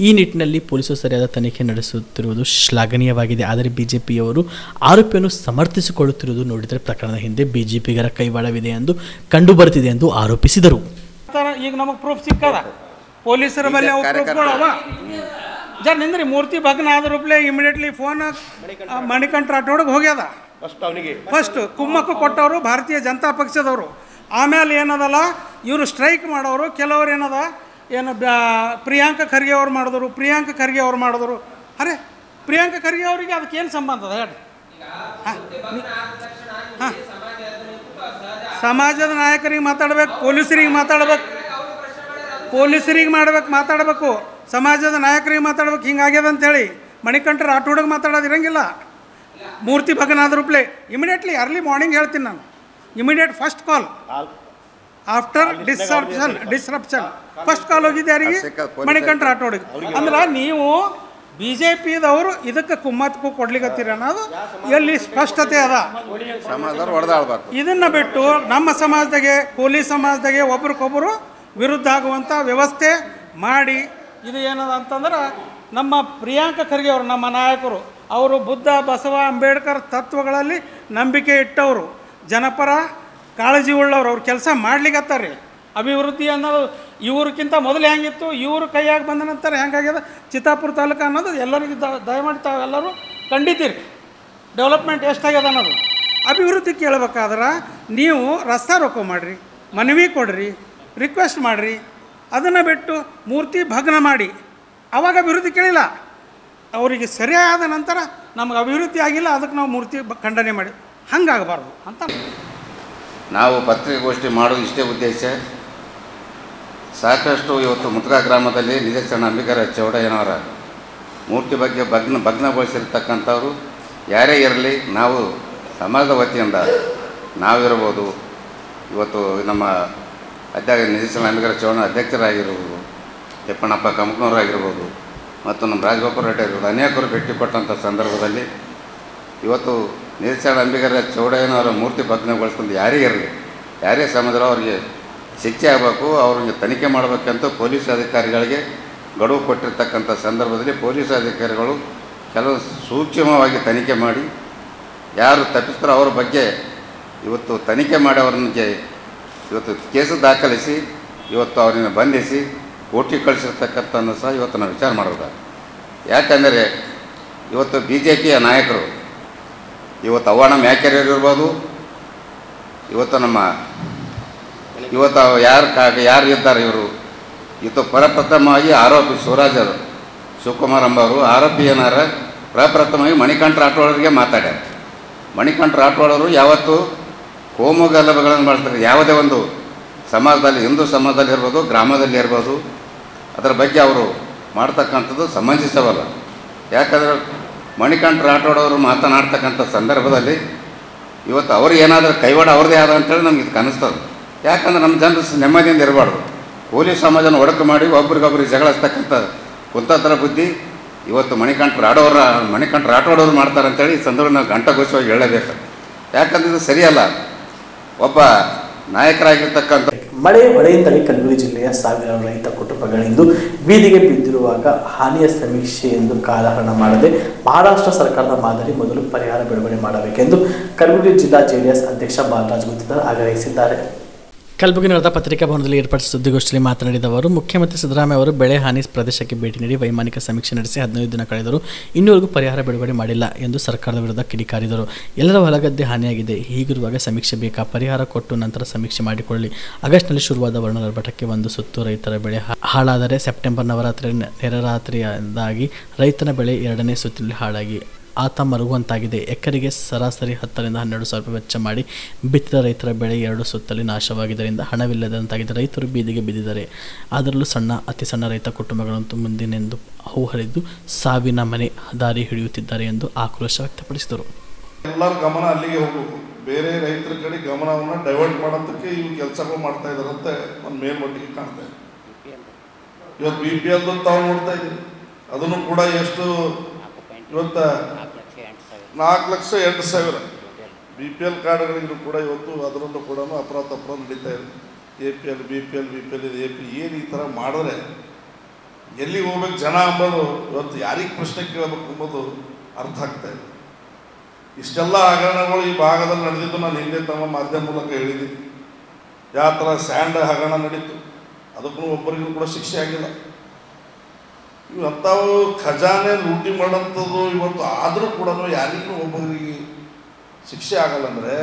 ಈ ನಿಟ್ಟಿನಲ್ಲಿ ಪೊಲೀಸರು ಸರಿಯಾದ ತನಿಖೆ ನಡೆಸುತ್ತಿರುವುದು ಶ್ಲಾಘನೀಯವಾಗಿದೆ. ಆದರೆ ಬಿಜೆಪಿಯವರು ಆರೋಪಿಯನ್ನು ಸಮರ್ಥಿಸಿಕೊಳ್ಳುತ್ತಿರುವುದು ನೋಡಿದರೆ ಪ್ರಕರಣದ ಹಿಂದೆ ಬಿಜೆಪಿಗರ ಕೈವಾಡವಿದೆ ಎಂದು ಕಂಡುಬರುತ್ತಿದೆ ಎಂದು ಆರೋಪಿಸಿದರು. ಈಗ ನಮಗೆ ಪ್ರೂಫ್ ಸಿಕ್ಕದ, ಪೊಲೀಸರ ಮೇಲೆ ಜರ ನಿಂದ್ರಿ, ಮೂರ್ತಿ ಭಗ್ನ ಆದ ರೂಪಲೆ ಇಮಿಡಿಯೇಟ್ಲಿ ಫೋನ್ ಮಣಿಕಂಠ ರಾಠೋಡ್ಗೆ ಹೋಗ್ಯದ. ಫಸ್ಟ್ ಕುಮ್ಮಕ್ಕು ಕೊಟ್ಟವರು ಭಾರತೀಯ ಜನತಾ ಪಕ್ಷದವರು. ಆಮೇಲೆ ಏನದಲ್ಲ, ಇವರು ಸ್ಟ್ರೈಕ್ ಮಾಡೋರು, ಕೆಲವರು ಏನದ ಪ್ರಿಯಾಂಕ ಖರ್ಗೆ ಅವ್ರು ಮಾಡಿದ್ರು, ಅರೆ ಪ್ರಿಯಾಂಕ ಖರ್ಗೆ ಅವರಿಗೆ ಅದಕ್ಕೆ ಏನು ಸಂಬಂಧ ಅದ ಹೇಳಿ? ಸಮಾಜದ ನಾಯಕರಿಗೆ ಮಾತಾಡ್ಬೇಕು, ಪೊಲೀಸರಿಗೆ ಮಾತಾಡಬೇಕು, ಸಮಾಜದ ನಾಯಕರಿಗೆ ಮಾತಾಡ್ಬೇಕು. ಹಿಂಗಾಗ್ಯದ ಅಂತೇಳಿ ಮಣಿಕಂಠ ರಾಠೋಡ್ಗೆ ಮಾತಾಡೋದು ಇರಂಗಿಲ್ಲ. ಮೂರ್ತಿ ಭಗ್ನಾದ ರೂಪಲೆ ಇಮಿಡಿಯೇಟ್ಲಿ ಅರ್ಲಿ ಮಾರ್ನಿಂಗ್ ಹೇಳ್ತೀನಿ ನಾನು, immediate first call after disruption first call ಹೋಗಿದ್ದೆ ಯಾರಿಗೆ? ಮಣಿಕಂಠ ರಾಠೋಡ್ಗೆ. ಅಂದ್ರೆ ನೀವು ಬಿಜೆಪಿದವರು ಇದಕ್ಕೆ ಕುಮ್ಮಕ್ಕು ಕೊಡ್ಲಿಕ್ಕತ್ತೀರ ಅನ್ನೋದು ಎಲ್ಲಿ ಸ್ಪಷ್ಟತೆ ಅದ. ಇದನ್ನು ಬಿಟ್ಟು ನಮ್ಮ ಸಮಾಜದಾಗೆ, ಪೊಲೀಸ್ ಸಮಾಜದಾಗೆ ಒಬ್ರಿಗೊಬ್ಬರು ವಿರುದ್ಧ ಆಗುವಂಥ ವ್ಯವಸ್ಥೆ ಮಾಡಿ, ಇದು ಏನದ ಅಂತಂದ್ರೆ ನಮ್ಮ ಪ್ರಿಯಾಂಕ ಖರ್ಗೆ ಅವರು, ನಮ್ಮ ನಾಯಕರು, ಅವರು ಬುದ್ಧ, ಬಸವ, ಅಂಬೇಡ್ಕರ್ ತತ್ವಗಳಲ್ಲಿ ನಂಬಿಕೆ ಇಟ್ಟವರು, ಜನಪರ ಕಾಳಜಿ ಉಳ್ಳವ್ರು ಅವ್ರು ಕೆಲಸ ಮಾಡ್ಲಿಕ್ಕತ್ತಾರೆ ರೀ. ಅಭಿವೃದ್ಧಿ ಅನ್ನೋದು ಇವ್ರಕ್ಕಿಂತ ಮೊದಲು ಹೆಂಗಿತ್ತು, ಇವರು ಕೈಯಾಗಿ ಬಂದ ನಂತರ ಹೆಂಗಾಗ್ಯದ ಚಿತ್ತಾಪುರ ತಾಲೂಕು ಅನ್ನೋದು ಎಲ್ಲರಿಗೂ ದಯಮಾಡಿ ತಾವೆಲ್ಲರೂ ಕಂಡಿದ್ದೀರಿ ಡೆವಲಪ್ಮೆಂಟ್ ಎಷ್ಟಾಗ್ಯದ ಅನ್ನೋದು. ಅಭಿವೃದ್ಧಿ ಕೇಳಬೇಕಾದ್ರೆ ನೀವು ರಸ್ತಾ ರೋಕೋ ಮಾಡಿರಿ, ಮನವಿ ಕೊಡ್ರಿ, ರಿಕ್ವೆಸ್ಟ್ ಮಾಡಿರಿ. ಅದನ್ನು ಬಿಟ್ಟು ಮೂರ್ತಿ ಭಗ್ನ ಮಾಡಿ ಅವಾಗ ಅಭಿವೃದ್ಧಿ ಕೇಳಿಲ್ಲ. ಅವರಿಗೆ ಸರಿಯಾದ ನಂತರ ನಮಗೆ ಅಭಿವೃದ್ಧಿ ಆಗಿಲ್ಲ, ಅದಕ್ಕೆ ನಾವು ಮೂರ್ತಿ ಖಂಡನೆ ಮಾಡಿ ಹಂಗಾಗಬಾರ್ದು ಅಂತ ನಾವು ಪತ್ರಿಕಾಗೋಷ್ಠಿ ಮಾಡೋದು ಇಷ್ಟೇ ಉದ್ದೇಶ. ಸಾಕಷ್ಟು ಇವತ್ತು ಮುತ್ಕಾ ಗ್ರಾಮದಲ್ಲಿ ನಿಜಚರಣ ಅಂಬಿಗರ ಚೌಡಯ್ಯನವರ ಮೂರ್ತಿ ಬಗ್ಗೆ ಭಗ್ನಗೊಳಿಸಿರ್ತಕ್ಕಂಥವ್ರು ಯಾರೇ ಇರಲಿ, ನಾವು ಸಮಾಜದ ವತಿಯಿಂದ ನಾವಿರ್ಬೋದು, ಇವತ್ತು ನಮ್ಮ ನಿಜಚರಣ ಅಂಬಿಗರ ಚೌಡಯ್ಯನ ಅಧ್ಯಕ್ಷರಾಗಿರ್ಬೋದು, ತಿಪ್ಪಣ್ಣಪ್ಪ ಕಮಕನವರಾಗಿರ್ಬೋದು, ಮತ್ತು ನಮ್ಮ ರಾಜಗೋಪಾಲ್ ರೆಡ್ಡಿ ಆಗಿರ್ಬೋದು, ಅನೇಕರು ಭೇಟಿ ಕೊಟ್ಟಂಥ ಸಂದರ್ಭದಲ್ಲಿ ಇವತ್ತು ನಿಜಚರಣ ಅಂಬಿಗರ ಚೌಡಯ್ಯನವರ ಮೂರ್ತಿ ಭಗ್ನಗೊಳಿಸ್ಕೊಂಡು ಯಾರೇ ಇರಲಿ, ಯಾರೇ ಸಮಾಜದವರು ಅವರಿಗೆ ಶಿಕ್ಷೆ ಆಗಬೇಕು, ಅವ್ರಿಗೆ ತನಿಖೆ ಮಾಡಬೇಕಂತ ಪೊಲೀಸ್ ಅಧಿಕಾರಿಗಳಿಗೆ ಗಡುವು ಕೊಟ್ಟಿರ್ತಕ್ಕಂಥ ಸಂದರ್ಭದಲ್ಲಿ ಪೊಲೀಸ್ ಅಧಿಕಾರಿಗಳು ಕೆಲವು ಸೂಕ್ಷ್ಮವಾಗಿ ತನಿಖೆ ಮಾಡಿ ಯಾರು ತಪ್ಪಿಸ್ತಾರೋ ಅವ್ರ ಬಗ್ಗೆ ಇವತ್ತು ತನಿಖೆ ಮಾಡಿ ಅವ್ರಿಗೆ ಇವತ್ತು ಕೇಸು ದಾಖಲಿಸಿ ಇವತ್ತು ಅವರನ್ನು ಬಂಧಿಸಿ ಕೋರ್ಟಿಗೆ ಕಳಿಸಿರ್ತಕ್ಕಂಥದ್ದು ಸಹ ಇವತ್ತು ನಾವು ವಿಚಾರ ಮಾಡಬೇಕು. ಯಾಕಂದರೆ ಇವತ್ತು BJPಯ ನಾಯಕರು ಇವತ್ತು ಅವ್ವಣ್ಣ ಮ್ಯಾಕೆರಿಯರ್ ಇವತ್ತು ನಮ್ಮ ಇವತ್ತು ಯಾರು ಇದ್ದಾರೆ ಇವರು ಇವತ್ತು ಪ್ರಪ್ರಥಮವಾಗಿ ಆರೋಪಿ ಶಿವರಾಜರು ಶಿವಕುಮಾರ್ ಅಂಬವರು ಆರೋಪಿ ಏನಾರ ಪ್ರಪ್ರಥಮವಾಗಿ ಮಣಿಕಂಠ ರಾಠೋಡರಿಗೆ ಮಾತಾಡ್ಯಾರ. ಮಣಿಕಂಠ ರಾಠೋಡರು ಯಾವತ್ತು ಕೋಮು ಗಲಭೆಗಳನ್ನು ಮಾಡ್ತಾರೆ, ಯಾವುದೇ ಒಂದು ಸಮಾಜದಲ್ಲಿ, ಹಿಂದೂ ಸಮಾಜದಲ್ಲಿ ಇರ್ಬೋದು, ಗ್ರಾಮದಲ್ಲಿ ಇರ್ಬೋದು, ಅದರ ಬಗ್ಗೆ ಅವರು ಮಾಡ್ತಕ್ಕಂಥದ್ದು ಸಮಂಜಸವಲ್ಲ. ಯಾಕಂದರೆ ಮಣಿಕಂಠ ರಾಠೋಡವರು ಮಾತನಾಡ್ತಕ್ಕಂಥ ಸಂದರ್ಭದಲ್ಲಿ ಇವತ್ತು ಅವ್ರು ಏನಾದರೂ ಕೈವಾಡ ಅವ್ರದ್ದೇ ಆದ ಅಂತೇಳಿ ನಮ್ಗೆ ಇದು ಕಾಣಿಸ್ತದೆ. ಯಾಕಂದ್ರೆ ನಮ್ಮ ಜನರು ನೆಮ್ಮದಿಯಿಂದ ಇರಬಾರ್ದು. ಪೊಲೀಸ್ ಸಮಾಜನ ಒಡಕು ಮಾಡಿ ಒಬ್ರಿಗೊಬ್ರಿಗೆ ಜಗಳ ಹಚ್ಚತಕ್ಕಂಥ ಕುಂತತರ ಬುದ್ಧಿ ಇವತ್ತು ಮಣಿಕಂಠ ರಾಠೋಡವರು ಮಾಡ್ತಾರೆ ಅಂತೇಳಿ ಈ ಸಂದರ್ಭ ನಾವು ಘಂಟಾಘೋಷವಾಗಿ ಹೇಳಬೇಕು. ಯಾಕಂದ್ರೆ ಇದು ಸರಿಯಲ್ಲ. ಒಬ್ಬ ನಾಯಕರಾಗಿರ್ತಕ್ಕಂಥ ಮಳೆಯಿಂದಾಗಿ ಕಲಬುರಗಿ ಜಿಲ್ಲೆಯ ಸಾವಿರಾರು ರೈತ ಕುಟುಂಬಗಳಿಂದು ಬೀದಿಗೆ ಬಿದ್ದಿರುವಾಗ ಹಾನಿಯ ಸಮೀಕ್ಷೆ ಎಂದು ಕಾಲಹರಣ ಮಾಡದೆ ಮಹಾರಾಷ್ಟ್ರ ಸರ್ಕಾರದ ಮಾದರಿ ಮೊದಲು ಪರಿಹಾರ ಬಿಡುಗಡೆ ಮಾಡಬೇಕೆಂದು ಕಲಬುರಗಿ ಜಿಲ್ಲಾ JDS ಅಧ್ಯಕ್ಷ ಬಾಲರಾಜ್ ಗುತ್ತಿದಾರ್ ಆಗ್ರಹಿಸಿದ್ದಾರೆ. ಕಲಬುರಗಿ ನಡೆದ ಪತ್ರಿಕಾ ಭವನದಲ್ಲಿ ಏರ್ಪಡಿಸಿದ ಸುದ್ದಿಗೋಷ್ಠಿಯಲ್ಲಿ ಮಾತನಾಡಿದ ಅವರು, ಮುಖ್ಯಮಂತ್ರಿ ಸಿದ್ದರಾಮಯ್ಯ ಅವರು ಬೆಳೆ ಹಾನಿ ಪ್ರದೇಶಕ್ಕೆ ಭೇಟಿ ನೀಡಿ ವೈಮಾನಿಕ ಸಮೀಕ್ಷೆ ನಡೆಸಿ 15 ದಿನ ಕಳೆದರೂ ಇನ್ನೂವರೆಗೂ ಪರಿಹಾರ ಬಿಡುಗಡೆ ಮಾಡಿಲ್ಲ ಎಂದು ಸರ್ಕಾರದ ವಿರುದ್ಧ ಕಿಡಿಕಾರಿದರು. ಎಲ್ಲರ ಹೊಲಗದ್ದೆ ಹಾನಿಯಾಗಿದೆ, ಹೀಗಿರುವಾಗ ಸಮೀಕ್ಷೆ ಬೇಕಾ? ಪರಿಹಾರ ಕೊಟ್ಟು ನಂತರ ಸಮೀಕ್ಷೆ ಮಾಡಿಕೊಳ್ಳಿ. ಆಗಸ್ಟ್ನಲ್ಲಿ ಶುರುವಾದ ವರ್ಣಾರ್ಭಟಕ್ಕೆ ಒಂದು ಸುತ್ತು ರೈತರ ಬೆಳೆ ಹಾಳಾದರೆ ಸೆಪ್ಟೆಂಬರ್ ನವರಾತ್ರಿ ನೆರೆರಾತ್ರಿಯಿಂದಾಗಿ ರೈತನ ಬೆಳೆ 2ನೇ ಸುತ್ತಿನಲ್ಲಿ ಹಾಳಾಗಿ ಆತ ಮರುಗುವಂತಾಗಿದೆ. ಎಕರೆಗೆ ಸರಾಸರಿ 10 ರಿಂದ 12 ಸಾವಿರ ರೂಪಾಯಿ ವೆಚ್ಚ ಮಾಡಿ ಬಿತ್ತಿದ ರೈತರ ಬೆಳೆ 2 ಸುತ್ತಲ್ಲಿ ನಾಶವಾಗಿದ್ದರಿಂದ ಹಣವಿಲ್ಲದಂತಾಗಿದೆ. ರೈತರು ಬೀದಿಗೆ ಬಿದ್ದಿದ್ದಾರೆ. ಅದರಲ್ಲೂ ಅತಿ ಸಣ್ಣ ರೈತ ಕುಟುಂಬಗಳಂತೂ ಮುಂದಿನೆಂದು ಹರಿದು ಸಾವಿನ ಮನೆ ದಾರಿ ಹಿಡಿಯುತ್ತಿದ್ದಾರೆ ಎಂದು ಆಕ್ರೋಶ ವ್ಯಕ್ತಪಡಿಸಿದರು. ಎಲ್ಲರ ಗಮನ ಅಲ್ಲಿಗೆ ಹೋಗಬೇಕು, ಬೇರೆ ರೈತರ ಕಡೆ ಗಮನವನ್ನು ಡೈವರ್ಟ್ ಮಾಡೋದಕ್ಕೆ ಇವು ಕೆಲಸಗಳು ಮಾಡ್ತಾ ಇದ್ದಾರಂತೆ ಒಂದು ಮೇಲ್ಮಟ್ಟಿಗೆ ಕಾಣ್ತಾ ಇದೆ. ಇವತ್ತು BPL ತಾವು ನೋಡ್ತಾ ಇದ್ದೀವಿ, ಅದನ್ನು ಕೂಡ ಎಷ್ಟು ಇವತ್ತು 4,08,000 BPL ಕಾರ್ಡ್ಗಳಿಗೂ ಕೂಡ ಇವತ್ತು ಅದರಲ್ಲೂ ಕೂಡ ಅಪರಾಧ ನಡೀತಾ ಇದೆ. APL BPL ಇದು AP ಏನು ಈ ಥರ ಮಾಡಿದ್ರೆ ಎಲ್ಲಿಗೆ ಹೋಗ್ಬೇಕು ಜನ ಅಂಬೋದು ಇವತ್ತು ಯಾರಿಗೆ ಪ್ರಶ್ನೆ ಕೇಳಬೇಕು ಅಂಬೋದು ಅರ್ಥ ಆಗ್ತಾ ಇದೆ. ಇಷ್ಟೆಲ್ಲ ಹಗರಣಗಳು ಈ ಭಾಗದಲ್ಲಿ ನಡೆದಿದ್ದು ನಾನು ಹಿಂದೆ ತಮ್ಮ ಮಾಧ್ಯಮ ಮೂಲಕ ಹೇಳಿದ್ದೀನಿ. ಯಾವ ಥರ ಸ್ಯಾಂಡ್ ಹಗರಣ ನಡೀತು, ಅದಕ್ಕೂ ಒಬ್ಬರಿಗೂ ಕೂಡ ಶಿಕ್ಷೆ ಆಗಿಲ್ಲ. ಇವತ್ತವು ಖಜಾನೆ ಲೂಟಿ ಮಾಡೋಂಥದ್ದು ಇವತ್ತು ಆದರೂ ಕೂಡ ಯಾರಿಗೂ ಒಬ್ಬರಿಗೆ ಶಿಕ್ಷೆ ಆಗಲ್ಲ ಅಂದರೆ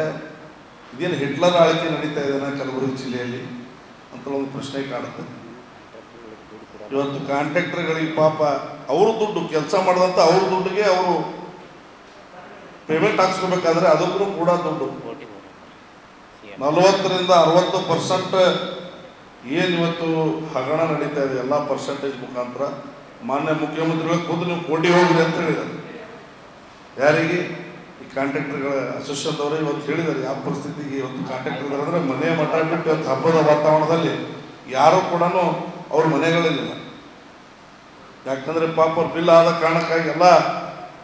ಇದೇನು ಹಿಟ್ಲರ್ ಆಳ್ವಿಕೆ ನಡೀತಾ ಇದೆಯಾ ಕಲಬುರಗಿ ಜಿಲ್ಲೆಯಲ್ಲಿ ಅಂತ ಒಂದು ಪ್ರಶ್ನೆ ಕಾಡುತ್ತೆ. ಇವತ್ತು ಕಾಂಟ್ರಾಕ್ಟರ್ಗಳಿಗೆ ಪಾಪ ಅವರು ದುಡ್ಡು ಕೆಲಸ ಮಾಡಿದಂಥ ಅವ್ರ ದುಡ್ಡಿಗೆ ಅವರು ಪೇಮೆಂಟ್ ಹಾಕ್ಸ್ಕೋಬೇಕಾದ್ರೆ ಅದಕ್ಕೂ ಕೂಡ ದುಡ್ಡು 40 ರಿಂದ 60% ಏನು ಇವತ್ತು ಹಗರಣ ನಡೀತಾ ಇದೆ ಎಲ್ಲ ಪರ್ಸೆಂಟೇಜ್ ಮುಖಾಂತರ. ಮಾನ್ಯ ಮುಖ್ಯಮಂತ್ರಿಗಳು ಖುದ್ದು ನೀವು ಕೋಟಿ ಹೋಗ್ರಿ ಅಂತ ಹೇಳಿದ್ದಾರೆ. ಯಾರಿಗೆ? ಈ ಕಾಂಟ್ರಾಕ್ಟರ್ಗಳ ಅಸೋಸಿಯೇಷನ್ದವರು ಇವತ್ತು ಹೇಳಿದ್ದಾರೆ ಯಾವ ಪರಿಸ್ಥಿತಿಗೆ ಇವತ್ತು ಕಾಂಟ್ರಾಕ್ಟರ್ ಇದ್ದಾರೆ ಅಂದರೆ ಮನೆ ಮಠ ಬಿಟ್ಟು ಇವತ್ತು ಹಬ್ಬದ ವಾತಾವರಣದಲ್ಲಿ ಯಾರೂ ಕೂಡ ಅವ್ರ ಮನೆಗಳಲ್ಲಿಲ್ಲ. ಯಾಕಂದರೆ ಪಾಪ ಅವ್ರ ಬಿಲ್ ಆದ ಕಾರಣಕ್ಕಾಗಿ ಎಲ್ಲ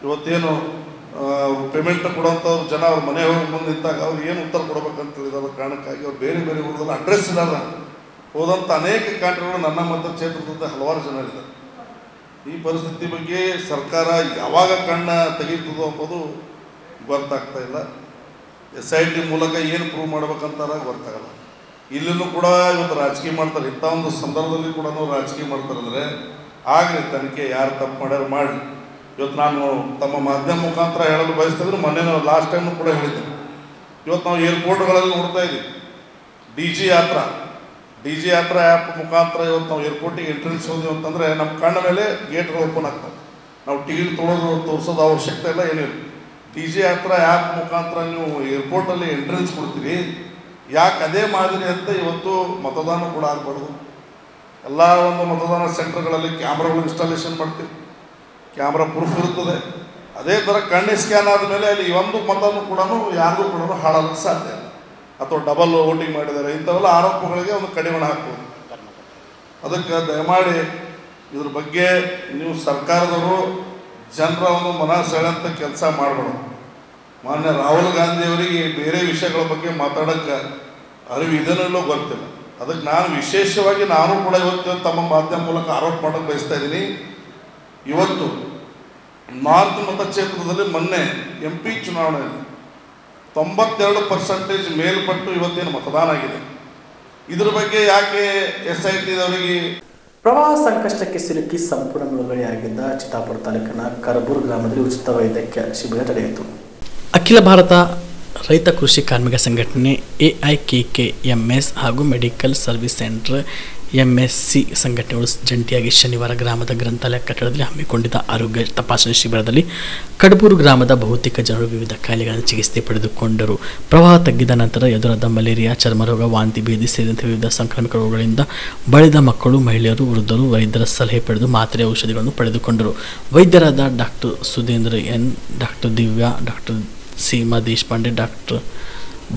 ಇವತ್ತೇನು ಪೇಮೆಂಟ್ ಕೊಡುವಂಥವ್ರು ಜನ ಅವ್ರ ಮನೆ ಹೋಗಿ ಮುಂದೆ ನಿಂತಾಗ ಅವ್ರು ಏನು ಉತ್ತರ ಕೊಡ್ಬೇಕಂತ ಹೇಳಿದ ಕಾರಣಕ್ಕಾಗಿ ಅವ್ರು ಬೇರೆ ಬೇರೆ ಊರದಲ್ಲಿ ಅಡ್ರೆಸ್ ಇರಲ್ಲ ಹೋದಂಥ ಅನೇಕ ಕಾಂಟ್ರಾಕ್ಟರ್ಗಳು ನನ್ನ ಮತ ಕ್ಷೇತ್ರದಿಂದ ಹಲವಾರು ಜನ ಇದ್ದಾರೆ. ಈ ಪರಿಸ್ಥಿತಿ ಬಗ್ಗೆ ಸರ್ಕಾರ ಯಾವಾಗ ಕಣ್ಣ ತೆಗೀತದೋ ಅಂಬೋದು ಗೊತ್ತಾಗ್ತಾ ಇಲ್ಲ. SIT ಮೂಲಕ ಏನು ಪ್ರೂವ್ ಮಾಡ್ಬೇಕಂತಾರ ಗೊತ್ತಾಗಲ್ಲ. ಇಲ್ಲೂ ಕೂಡ ಇವತ್ತು ರಾಜಕೀಯ ಮಾಡ್ತಾರೆ. ಇಂಥ ಒಂದು ಸಂದರ್ಭದಲ್ಲಿ ಕೂಡ ರಾಜಕೀಯ ಮಾಡ್ತಾರೆ ಅಂದರೆ ಆಗಲಿ ತನಿಖೆ, ಯಾರು ತಪ್ಪು ಮಾಡ್ಯಾರ ಮಾಡಲಿ. ಇವತ್ತು ನಾನು ತಮ್ಮ ಮಾಧ್ಯಮ ಮುಖಾಂತರ ಹೇಳಲು ಬಯಸ್ತಿದ್ರು. ಮೊನ್ನೆ ನಾವು ಲಾಸ್ಟ್ ಟೈಮ್ ಕೂಡ ಹೇಳಿದ್ದೆ. ಇವತ್ತು ನಾವು ಏರ್ಪೋರ್ಟ್ಗಳಲ್ಲಿ ನೋಡ್ತಾ ಇದ್ದೀವಿ DG ಯಾತ್ರಾ ಆ್ಯಪ್ ಮುಖಾಂತರ ಇವತ್ತು ನಾವು ಏರ್ಪೋರ್ಟಿಗೆ ಎಂಟ್ರೆನ್ಸ್ ಹೋದ್ವಿ ಅಂತಂದರೆ ನಮ್ಮ ಕಣ್ಣ ಮೇಲೆ ಗೇಟ್ಗಳು ಓಪನ್ ಆಗ್ತವೆ. ನಾವು ಟಿಕೆಟ್ ತೋರಿಸೋದು ಅವಶ್ಯಕತೆ ಇಲ್ಲ, ಏನಿಲ್ಲ. DG ಯಾತ್ರಾ ಆ್ಯಪ್ ಮುಖಾಂತರ ನೀವು ಏರ್ಪೋರ್ಟಲ್ಲಿ ಎಂಟ್ರೆನ್ಸ್ ಕೊಡ್ತೀರಿ. ಯಾಕೆ ಅದೇ ಮಾದರಿ ಅಂತ ಇವತ್ತು ಮತದಾನ ಕೂಡ ಆಗಬಾರ್ದು. ಎಲ್ಲ ಒಂದು ಮತದಾನ ಸೆಂಟರ್ಗಳಲ್ಲಿ ಕ್ಯಾಮ್ರಾಗಳು ಇನ್ಸ್ಟಾಲೇಷನ್ ಮಾಡ್ತೀವಿ, ಕ್ಯಾಮ್ರಾ ಪ್ರೂಫ್ ಇರ್ತದೆ. ಅದೇ ಥರ ಕಣ್ಣು ಸ್ಕ್ಯಾನ್ ಆದಮೇಲೆ ಅಲ್ಲಿ ಒಂದು ಮತನೂ ಕೂಡ ಯಾರಿಗೂ ಕೂಡ ಹಾಳಾಗಕ್ಕೆ ಸಾಧ್ಯ ಇಲ್ಲ. ಅಥವಾ ಡಬಲ್ ವೋಟಿಂಗ್ ಮಾಡಿದ್ದಾರೆ, ಇಂಥವೆಲ್ಲ ಆರೋಪಗಳಿಗೆ ಒಂದು ಕಡಿವಾಣ ಹಾಕ್ಬೋದು. ಅದಕ್ಕೆ ದಯಮಾಡಿ ಇದ್ರ ಬಗ್ಗೆ ನೀವು ಸರ್ಕಾರದವರು ಜನರ ಒಂದು ಮನ ಸೆಳೆಂಥ ಕೆಲಸ ಮಾಡಬಾರ್ದು. ಮಾನ್ಯ ರಾಹುಲ್ ಗಾಂಧಿಯವರಿಗೆ ಬೇರೆ ವಿಷಯಗಳ ಬಗ್ಗೆ ಮಾತಾಡೋಕ್ಕೆ ಅರಿವು ಇದನ್ನೆಲ್ಲೋ ಗೊತ್ತಿಲ್ಲ. ಅದಕ್ಕೆ ನಾನು ವಿಶೇಷವಾಗಿ ನಾನು ಕೂಡ ಇವತ್ತು ತಮ್ಮ ಮಾಧ್ಯಮ ಮೂಲಕ ಆರೋಪ ಮಾಡೋಕ್ಕೆ ಬಯಸ್ತಾ ಇದ್ದೀನಿ. ಇವತ್ತು ನಾರ್ತ್ ಮತಕ್ಷೇತ್ರದಲ್ಲಿ ಮೊನ್ನೆ MP ಚುನಾವಣೆಯಲ್ಲಿ 92% ಮೇಲ್ಪಟ್ಟು ಇವತ್ತೇನು ಮತದಾನ ಆಗಿದೆ. ಇದ್ರ ಬಗ್ಗೆ ಯಾಕೆ SITದವರಿಗೆ ಪ್ರವಾಹ ಸಂಕಷ್ಟಕ್ಕೆ ಸಿಲುಕಿ ಸಂಪೂರ್ಣ ಮುಳುಗಡೆಯಾಗಿದ್ದ ಚಿತ್ತಾಪುರ ತಾಲೂಕಿನ ಕರಬೂರು ಗ್ರಾಮದಲ್ಲಿ ಉಚಿತ ವೈದ್ಯಕೀಯ ಶಿಬಿರ ನಡೆಯಿತು. ಅಖಿಲ ಭಾರತ ರೈತ ಕೃಷಿ ಕಾರ್ಮಿಕ ಸಂಘಟನೆ AIKKMS ಹಾಗೂ ಮೆಡಿಕಲ್ ಸರ್ವಿಸ್ ಸೆಂಟರ್ MSC ಸಂಘಟನೆಗಳು ಜಂಟಿಯಾಗಿ ಶನಿವಾರ ಗ್ರಾಮದ ಗ್ರಂಥಾಲಯ ಕಟ್ಟಡದಲ್ಲಿ ಹಮ್ಮಿಕೊಂಡಿದ್ದ ಆರೋಗ್ಯ ತಪಾಸಣೆ ಶಿಬಿರದಲ್ಲಿ ಕಡಬೂರು ಗ್ರಾಮದ ಬಹುತೇಕ ಜನರು ವಿವಿಧ ಕಾಯಿಲೆಗಳನ್ನು ಚಿಕಿತ್ಸೆ ಪಡೆದುಕೊಂಡರು. ಪ್ರವಾಹ ತಗ್ಗಿದ ನಂತರ ಎದುರಾದ ಮಲೇರಿಯಾ, ಚರ್ಮರೋಗ, ವಾಂತಿ ಭೇದಿ ಸೇರಿದಂತೆ ವಿವಿಧ ಸಾಂಕ್ರಾಮಿಕ ರೋಗಗಳಿಂದ ಬಳಲಿದ ಮಕ್ಕಳು, ಮಹಿಳೆಯರು, ವೃದ್ಧರು ವೈದ್ಯರ ಸಲಹೆ ಪಡೆದು ಮಾತ್ರೆ ಔಷಧಿಗಳನ್ನು ಪಡೆದುಕೊಂಡರು. ವೈದ್ಯರಾದ doctor Sudhendra N, doctor Divya, doctor Seema Deshpande, doctor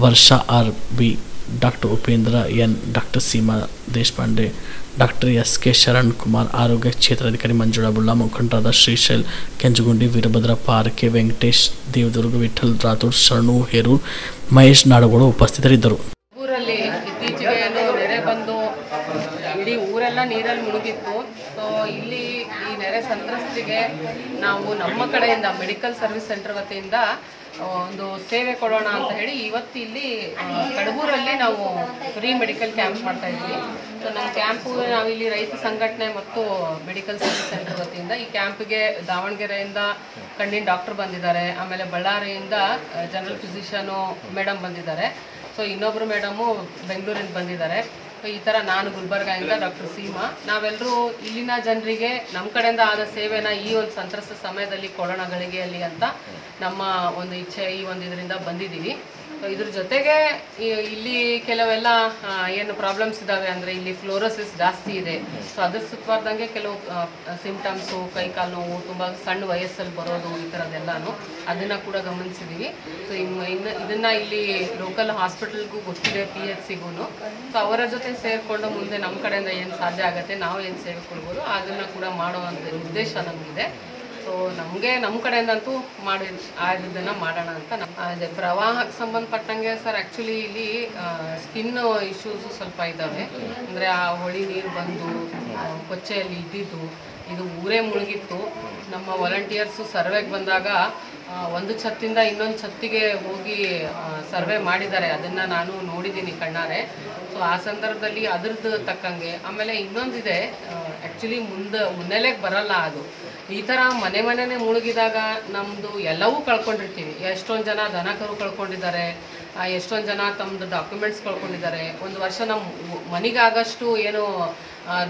Varsha RB, doctor Upendra N, doctor Seema Deshpande, doctor SK Sharan Kumar, ಆರೋಗ್ಯ ಕ್ಷೇತ್ರಾಧಿಕಾರಿ ಮಂಜುಳಾ ಬುಳ್ಳಾ, ಮುಖಂಡರಾದ ಶ್ರೀಶೈಲ್ ಕೆಂಚಗುಂಡಿ, ವೀರಭದ್ರ ಪಾರ್ಕೆ, ವೆಂಕಟೇಶ್ ದೇವದುರ್ಗ, ವಿಠಲ್ ರಾಥೋಡ್, ಶರಣು ಹೇರೂರ್, ಮಹೇಶ್ ನಾಡಗೋಡು ಉಪಸ್ಥಿತರಿದ್ದರು. ಊರಲ್ಲಿ ಇತ್ತೀಚೆಗೆ ನೆರೆ ಬಂದು ಇಡೀ ಊರೆಲ್ಲ ನೀರಲ್ಲಿ ಮುಳುಗಿತ್ತು. ಸೊ ಇಲ್ಲಿ ಈ ನೆರೆ ಸಂತ್ರಸ್ತರಿಗೆ ನಾವು ನಮ್ಮ ಕಡೆಯಿಂದ ಮೆಡಿಕಲ್ ಸರ್ವಿಸ್ ಸೆಂಟರ್ ವತಿಯಿಂದ ಒಂದು ಸೇವೆ ಕೊಡೋಣ ಅಂತ ಹೇಳಿ ಇವತ್ತು ಇಲ್ಲಿ ಕಡಬೂರಲ್ಲಿ ನಾವು ಫ್ರೀ ಮೆಡಿಕಲ್ ಕ್ಯಾಂಪ್ ಮಾಡ್ತಾ ಇದ್ದೀವಿ. ಸೊ ನಮ್ಮ ಕ್ಯಾಂಪು ನಾವಿಲ್ಲಿ ರೈತ ಸಂಘಟನೆ ಮತ್ತು ಮೆಡಿಕಲ್ ಸರ್ವಿಸ್ ಸೆಂಟರ್ ವತಿಯಿಂದ ಈ ಕ್ಯಾಂಪ್ಗೆ ದಾವಣಗೆರೆಯಿಂದ ಕಣ್ಣಿನ ಡಾಕ್ಟರ್ ಬಂದಿದ್ದಾರೆ, ಆಮೇಲೆ ಬಳ್ಳಾರಿಯಿಂದ ಜನರಲ್ ಫಿಸಿಷಿಯನು ಮೇಡಮ್ ಬಂದಿದ್ದಾರೆ, ಸೊ ಇನ್ನೊಬ್ಬರು ಮೇಡಮು ಬೆಂಗಳೂರಿಂದ ಬಂದಿದ್ದಾರೆ. ಈ ಥರ ನಾನು ಗುಲ್ಬರ್ಗಾಯಿಂದ ಡಾಕ್ಟರ್ ಸೀಮಾ, ನಾವೆಲ್ಲರೂ ಇಲ್ಲಿನ ಜನರಿಗೆ ನಮ್ಮ ಕಡೆಯಿಂದ ಆದ ಸೇವೆನ ಈ ಒಂದು ಸಂತ್ರಸ್ತ ಸಮಯದಲ್ಲಿ ಕೊಡೋಣ ಗಳಿಗೆಯಲ್ಲಿ ಅಂತ ನಮ್ಮ ಒಂದು ಇಚ್ಛೆ, ಈ ಒಂದು ಇದರಿಂದ ಬಂದಿದ್ದೀವಿ. ಇದ್ರ ಜೊತೆಗೆ ಇಲ್ಲಿ ಕೆಲವೆಲ್ಲ ಏನು ಪ್ರಾಬ್ಲಮ್ಸ್ ಇದ್ದಾವೆ ಅಂದರೆ ಇಲ್ಲಿ ಫ್ಲೋರೋಸಿಸ್ ಜಾಸ್ತಿ ಇದೆ. ಸೊ ಅದ್ರ ಸುತ್ತವಾರ್ದಂಗೆ ಕೆಲವು ಸಿಂಪ್ಟಮ್ಸು, ಕೈಕಾಲು ನೋವು, ತುಂಬ ಸಣ್ಣ ವಯಸ್ಸಲ್ಲಿ ಬರೋದು, ಈ ಥರದ್ದೆಲ್ಲನೂ ಅದನ್ನು ಕೂಡ ಗಮನಿಸಿದ್ದೀವಿ. ಸೊ ಇನ್ನು ಇದನ್ನು ಇಲ್ಲಿ ಲೋಕಲ್ ಹಾಸ್ಪಿಟಲ್ಗೂ ಗೊತ್ತಿದೆ, PHCಗೂ. ಸೊ ಅವರ ಜೊತೆ ಸೇರಿಕೊಂಡು ಮುಂದೆ ನಮ್ಮ ಕಡೆಯಿಂದ ಏನು ಸಾಧ್ಯ ಆಗುತ್ತೆ, ನಾವು ಏನು ಸೇವೆ ಕೊಡ್ಬೋದು ಅದನ್ನು ಕೂಡ ಮಾಡುವಂಥ ಉದ್ದೇಶ ನಮಗಿದೆ. ಸೊ ನಮಗೆ ನಮ್ಮ ಕಡೆಯಿಂದಂತೂ ಆಗಿದ್ದನ್ನು ಮಾಡೋಣ ಅಂತ ಅದೇ ಪ್ರವಾಹಕ್ಕೆ ಸಂಬಂಧಪಟ್ಟಂಗೆ ಸರ್, ಆ್ಯಕ್ಚುಲಿ ಇಲ್ಲಿ ಸ್ಕಿನ್ ಇಶ್ಯೂಸು ಸ್ವಲ್ಪ ಇದ್ದಾವೆ. ಅಂದರೆ ಆ ಹೊಳಿ ನೀರು ಬಂದು ಕೊಚ್ಚೆಯಲ್ಲಿ ಇದ್ದಿದ್ದು, ಇದು ಊರೇ ಮುಳುಗಿತ್ತು. ನಮ್ಮ ವಾಲಂಟಿಯರ್ಸು ಸರ್ವೆಗೆ ಬಂದಾಗ ಒಂದು ಛತ್ತಿಂದ ಇನ್ನೊಂದು ಛತ್ತಿಗೆ ಹೋಗಿ ಸರ್ವೆ ಮಾಡಿದ್ದಾರೆ, ಅದನ್ನು ನಾನು ನೋಡಿದ್ದೀನಿ ಕಣ್ಣಾರೆ. ಸೊ ಆ ಸಂದರ್ಭದಲ್ಲಿ ಅದ್ರದ್ದು ತಕ್ಕಂಗೆ ಆಮೇಲೆ ಇನ್ನೊಂದಿದೆ, ಆ್ಯಕ್ಚುಲಿ ಮುನ್ನೆಲೆಗೆ ಬರಲ್ಲ ಅದು. ಈ ಥರ ಮನೆನೇ ಮುಳುಗಿದಾಗ ನಮ್ಮದು ಎಲ್ಲವೂ ಕಳ್ಕೊಂಡಿರ್ತೀವಿ. ಎಷ್ಟೊಂದು ಜನ ದನ ಕರು ಕಳ್ಕೊಂಡಿದ್ದಾರೆ, ಎಷ್ಟೊಂದು ಜನ ತಮ್ಮದು ಡಾಕ್ಯುಮೆಂಟ್ಸ್ ಕಳ್ಕೊಂಡಿದ್ದಾರೆ. ಒಂದು ವರ್ಷ ನಮ್ಮ ಮನೆಗಾಗಷ್ಟು ಏನು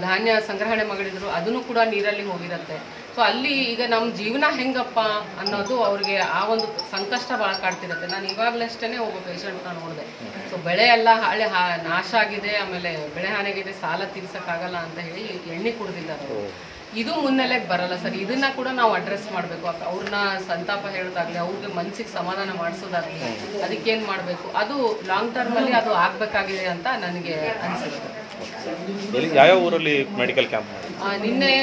ಧಾನ್ಯ ಸಂಗ್ರಹಣೆ ಮಾಡಿದ್ರು ಅದನ್ನು ಕೂಡ ನೀರಲ್ಲಿ ಹೋಗಿರುತ್ತೆ. ಸೊ ಅಲ್ಲಿ ಈಗ ನಮ್ಮ ಜೀವನ ಹೆಂಗಪ್ಪ ಅನ್ನೋದು ಅವ್ರಿಗೆ ಆ ಒಂದು ಸಂಕಷ್ಟ ಭಾಳ ಕಾಡ್ತಿರುತ್ತೆ. ನಾನು ಇವಾಗಲಷ್ಟೇ ಒಬ್ಬ ಪೇಷಂಟ್ನ ನೋಡಿದೆ. ಸೊ ಬೆಳೆ ಎಲ್ಲ ನಾಶ ಆಗಿದೆ, ಆಮೇಲೆ ಬೆಳೆ ಹಾನಿಯಾಗಿದೆ, ಸಾಲ ತೀರ್ಸೋಕ್ಕಾಗಲ್ಲ ಅಂತ ಹೇಳಿ ಎಣ್ಣೆ ಕುಡ್ದಿದ್ದಾರೆ. ಇದು ಮುನ್ನೆಲೆಗೆ ಬರಲ್ಲ ಸರ್, ಇದನ್ನ ಕೂಡ ನಾವು ಅಡ್ರೆಸ್ ಮಾಡಬೇಕು. ಅವ್ರನ್ನ ಸಂತಾಪ ಹೇಳೋದಾಗಲಿ, ಅವ್ರಿಗೆ ಮನಸ್ಸಿಗೆ ಸಮಾಧಾನ ಮಾಡಿಸೋದಾಗಲಿ, ಅದಕ್ಕೇನು ಮಾಡಬೇಕು, ಅದು ಲಾಂಗ್ ಟರ್ಮಲ್ಲಿ ಅದು ಆಗಬೇಕಾಗಿದೆ ಅಂತ ನನಗೆ ಅನಿಸುತ್ತೆ. ಯಾವ ಊರಲ್ಲಿ ಮೆಡಿಕಲ್ ಕ್ಯಾಂಪ್? ನಿನ್ನೆ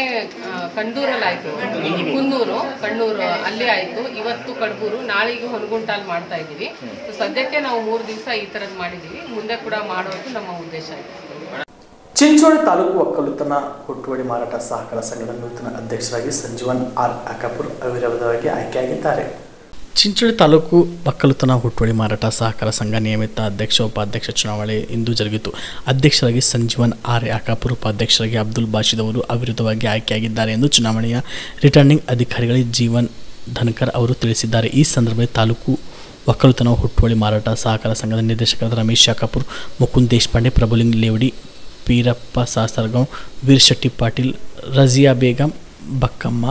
ಕಂಡೂರಲ್ಲಿ ಆಯಿತು, ಕುನ್ನೂರು ಕಣ್ಣೂರು ಅಲ್ಲಿ ಆಯಿತು, ಇವತ್ತು ಕಡಬೂರು, ನಾಳೆಗೆ ಹೊನಗುಂಟಲ್ಲಿ ಮಾಡ್ತಾ ಇದ್ದೀವಿ. ಸೊ ಸದ್ಯಕ್ಕೆ ನಾವು 3 ದಿವಸ ಈ ಥರದ್ದು ಮಾಡಿದ್ದೀವಿ, ಮುಂದೆ ಕೂಡ ಮಾಡೋದು ನಮ್ಮ ಉದ್ದೇಶ ಇದೆ. ಚಿಂಚೋಳಿ ತಾಲೂಕು ಒಕ್ಕಲುತನ ಹುಟ್ಟುವಳಿ ಮಾರಾಟ ಸಹಕಾರ ಸಂಘದ ನೂತನ ಅಧ್ಯಕ್ಷರಾಗಿ ಸಂಜೀವನ್ R. ಅಕಾಪುರ್ ಅವಿರೋಧವಾಗಿ ಆಯ್ಕೆಯಾಗಿದ್ದಾರೆ. ಚಿಂಚೋಳಿ ತಾಲೂಕು ಒಕ್ಕಲುತನ ಹುಟ್ಟುವಳಿ ಮಾರಾಟ ಸಹಕಾರ ಸಂಘ ನಿಯಮಿತ ಅಧ್ಯಕ್ಷ ಉಪಾಧ್ಯಕ್ಷ ಚುನಾವಣೆ ಇಂದು ಜರುಗಿತು. ಅಧ್ಯಕ್ಷರಾಗಿ ಸಂಜೀವನ್ ಆರ್ ಯಾಕಾಪುರ್, ಉಪಾಧ್ಯಕ್ಷರಾಗಿ ಅಬ್ದುಲ್ ಬಾಷಿದ್ ಅವರು ಅವಿರೋಧವಾಗಿ ಆಯ್ಕೆಯಾಗಿದ್ದಾರೆ ಎಂದು ಚುನಾವಣೆಯ ರಿಟರ್ನಿಂಗ್ ಅಧಿಕಾರಿಗಳು ಜೀವನ್ ಧನ್ಕರ್ ಅವರು ತಿಳಿಸಿದ್ದಾರೆ. ಈ ಸಂದರ್ಭದಲ್ಲಿ ತಾಲೂಕು ಒಕ್ಕಲುತನ ಹುಟ್ಟುವಳಿ ಮಾರಾಟ ಸಹಕಾರ ಸಂಘದ ನಿರ್ದೇಶಕರಾದ ರಮೇಶ್ ಯಾಕಾಪುರ್, ಮುಕುಂದ್ ದೇಶಪಾಂಡೆ, ಪ್ರಭುಲಿಂಗ್ ಲೇವಡಿ, ಪೀರಪ್ಪ ಸಾಸರಗಾಂವ್, ವೀರ್ ಶೆಟ್ಟಿ ಪಾಟೀಲ್, ರಜಿಯಾ ಬೇಗಂ, ಬಕ್ಕಮ್ಮ,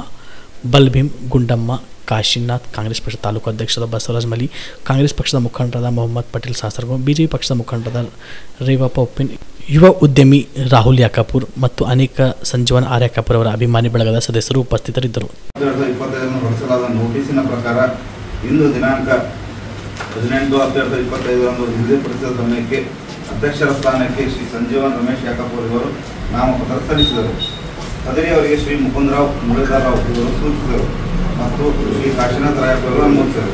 ಬಲ್ಭೀಮ್, ಗುಂಡಮ್ಮ, ಕಾಶಿನಾಥ್, ಕಾಂಗ್ರೆಸ್ ಪಕ್ಷದ ತಾಲೂಕು ಅಧ್ಯಕ್ಷರಾದ ಬಸವರಾಜ್ ಮಲಿ, ಕಾಂಗ್ರೆಸ್ ಪಕ್ಷದ ಮುಖಂಡರಾದ ಮೊಹಮ್ಮದ್ ಪಟೇಲ್ ಸಾಸರಗಾಂವ್, ಬಿಜೆಪಿ ಪಕ್ಷದ ಮುಖಂಡರಾದ ರೇವಪ್ಪ ಉಪ್ಪಿನ್, ಯುವ ಉದ್ಯಮಿ ರಾಹುಲ್ ಯಾಕಾಪುರ್ ಮತ್ತು ಅನೇಕ ಸಂಜೀವನ್ ಆರ್ ಯಾಕಾಪುರ್ ಅವರ ಅಭಿಮಾನಿ ಬಳಗದ ಸದಸ್ಯರು ಉಪಸ್ಥಿತರಿದ್ದರು. 2025 ಹೊರಡಿಸಲಾದ ನೋಟಿಸಿನ ಪ್ರಕಾರ ಇಂದು ದಿನಾಂಕ 18/12/25 ವಿಧಿ ಪರಿಷತ್ ಸಮಯಕ್ಕೆ ಅಧ್ಯಕ್ಷರ ಸ್ಥಾನಕ್ಕೆ ಶ್ರೀ ಸಂಜೀವನ್ ರಮೇಶ್ ಯಾಕಾಪುರ್ ಇವರು ನಾಮಪತ್ರ ಸಲ್ಲಿಸಿದರು. ಸದರಿ ಅವರಿಗೆ ಶ್ರೀ ಮುಕುಂದರಾವ್ ಮುರಳೀಧರರಾವ್ ಇವರು ಸೂಚಿಸಿದರು ಮತ್ತು ಶ್ರೀ ಕಾಶಿನಾಥ್ ರಾಯಪ್ಪ ಅವರು ಅನುಮೋದಿಸಿದರು.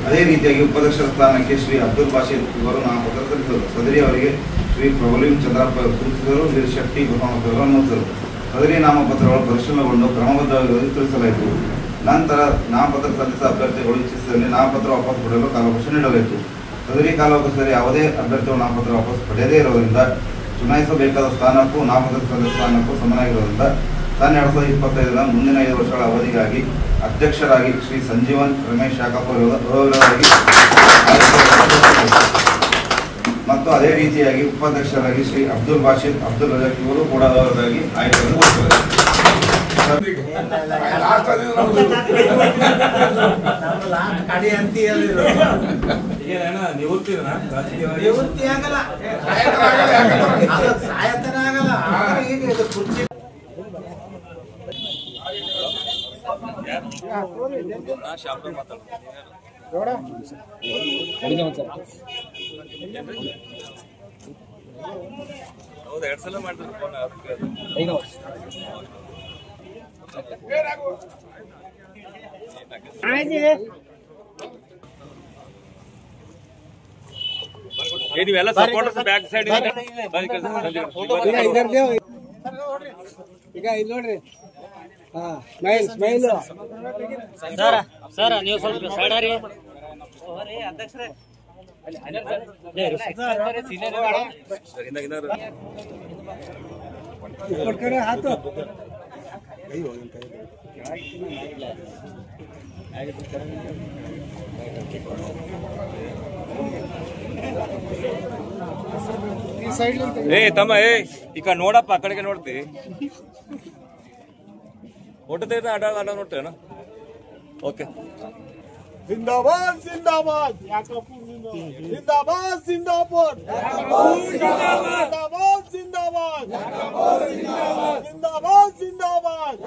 ಅದೇ ರೀತಿಯಾಗಿ ಉಪಾಧ್ಯಕ್ಷರ ಸ್ಥಾನಕ್ಕೆ ಶ್ರೀ ಅಬ್ದುಲ್ ಬಾಷಿದ್ ಇವರು ನಾಮಪತ್ರ ಸಲ್ಲಿಸಿದರು. ಸದರಿ ಅವರಿಗೆ ಶ್ರೀ ಪ್ರಭುಲಿಂಗ್ ಚಂದ್ರಪ್ಪ ಸೂಚಿಸಿದರು. ವೀರ್ ಶೆಟ್ಟಿ ಬಸವಣ್ಣ ಅವರು ಅನುಮೋದಿಸಿದರು. ಸದರಿ ನಾಮಪತ್ರಗಳು ಪರಿಶೀಲನೆಗೊಂಡು ಕ್ರಮಬದ್ಧವಾಗಿ ತಿಳಿಸಲಾಯಿತು. ನಂತರ ನಾಮಪತ್ರ ಸಲ್ಲಿಸಿದ ಅಭ್ಯರ್ಥಿಗಳು ಇಚ್ಛಿಸಿದಲ್ಲಿ ನಾಮಪತ್ರ ವಾಪಸ್ ಪಡೆಯಲು ಕಾಲಾವಕಾಶ ನೀಡಲಾಯಿತು. ಸದರಿ ಕಾಲಾವಕಾಶದಲ್ಲಿ ಯಾವುದೇ ಅಭ್ಯರ್ಥಿಗಳು ನಾಮಪತ್ರ ವಾಪಸ್ ಪಡೆಯದೇ ಇರುವುದರಿಂದ ಚುನಾಯಿಸಬೇಕಾದ ಸ್ಥಾನಕ್ಕೂ ನಾಮಪತ್ರ ಸಲ್ಲಿಸಿದ ಸ್ಥಾನಕ್ಕೂ ಸಮನಾಗಿರುವುದರಿಂದ 2025 ಮುಂದಿನ 5 ವರ್ಷಗಳ ಅವಧಿಗಾಗಿ ಅಧ್ಯಕ್ಷರಾಗಿ ಶ್ರೀ ಸಂಜೀವನ್ ರಮೇಶ್ ಯಾಕಾಪುರ್ ಅವಿರೋಧವಾಗಿ ಮತ್ತು ಅದೇ ರೀತಿಯಾಗಿ ಉಪಾಧ್ಯಕ್ಷರಾಗಿ ಶ್ರೀ ಅಬ್ದುಲ್ ಬಾಷಿದ್, ಅಬ್ದುಲ್ ರಜಾಕ್ ಇವರು ಕೂಡ ಅವಿರೋಧವಾಗಿ ಆಯ್ಕೆಯನ್ನು ಕೊಟ್ಟಿದ್ದಾರೆ. ನೀವೆಲ್ಲ ಸಪೋರ್ಟರ್ಸ್ ಬ್ಯಾಕ್ ಸೈಡ್ ಈಗ ಇಲ್ಲಿ ನೋಡ್ರಿ. ಸ್ಮೈಲ್ ಸ್ಮೈಲ್ ಸರ್ ನೀವು ಸ್ವಲ್ಪ ಸೈಡ್ ಹಾರಿ ಅಧ್ಯಕ್ಷರೇ. ಹಾತು ಏ ತಮ್ಮ ಈಗ ನೋಡಪ್ಪ ಆ ಕಡೆಗೆ ನೋಡ್ತಿ ಒಟ್ಟದ ಅಡ ನೋಡ್ತೇನ. ಓಕೆ. ಜಿಂದಾಬಾದ್ ಜಿಂದಾಬಾದ್ ಜಿಂದಾಬಾದ್ ಜಿಂದಾಬಾದ್ ಜಿಂದಾಬಾದ್ ಜಿಂದಾಬಾದ್ ಜಿಂದಾಬಾದ್ ಜಿಂದಾಬಾದ್.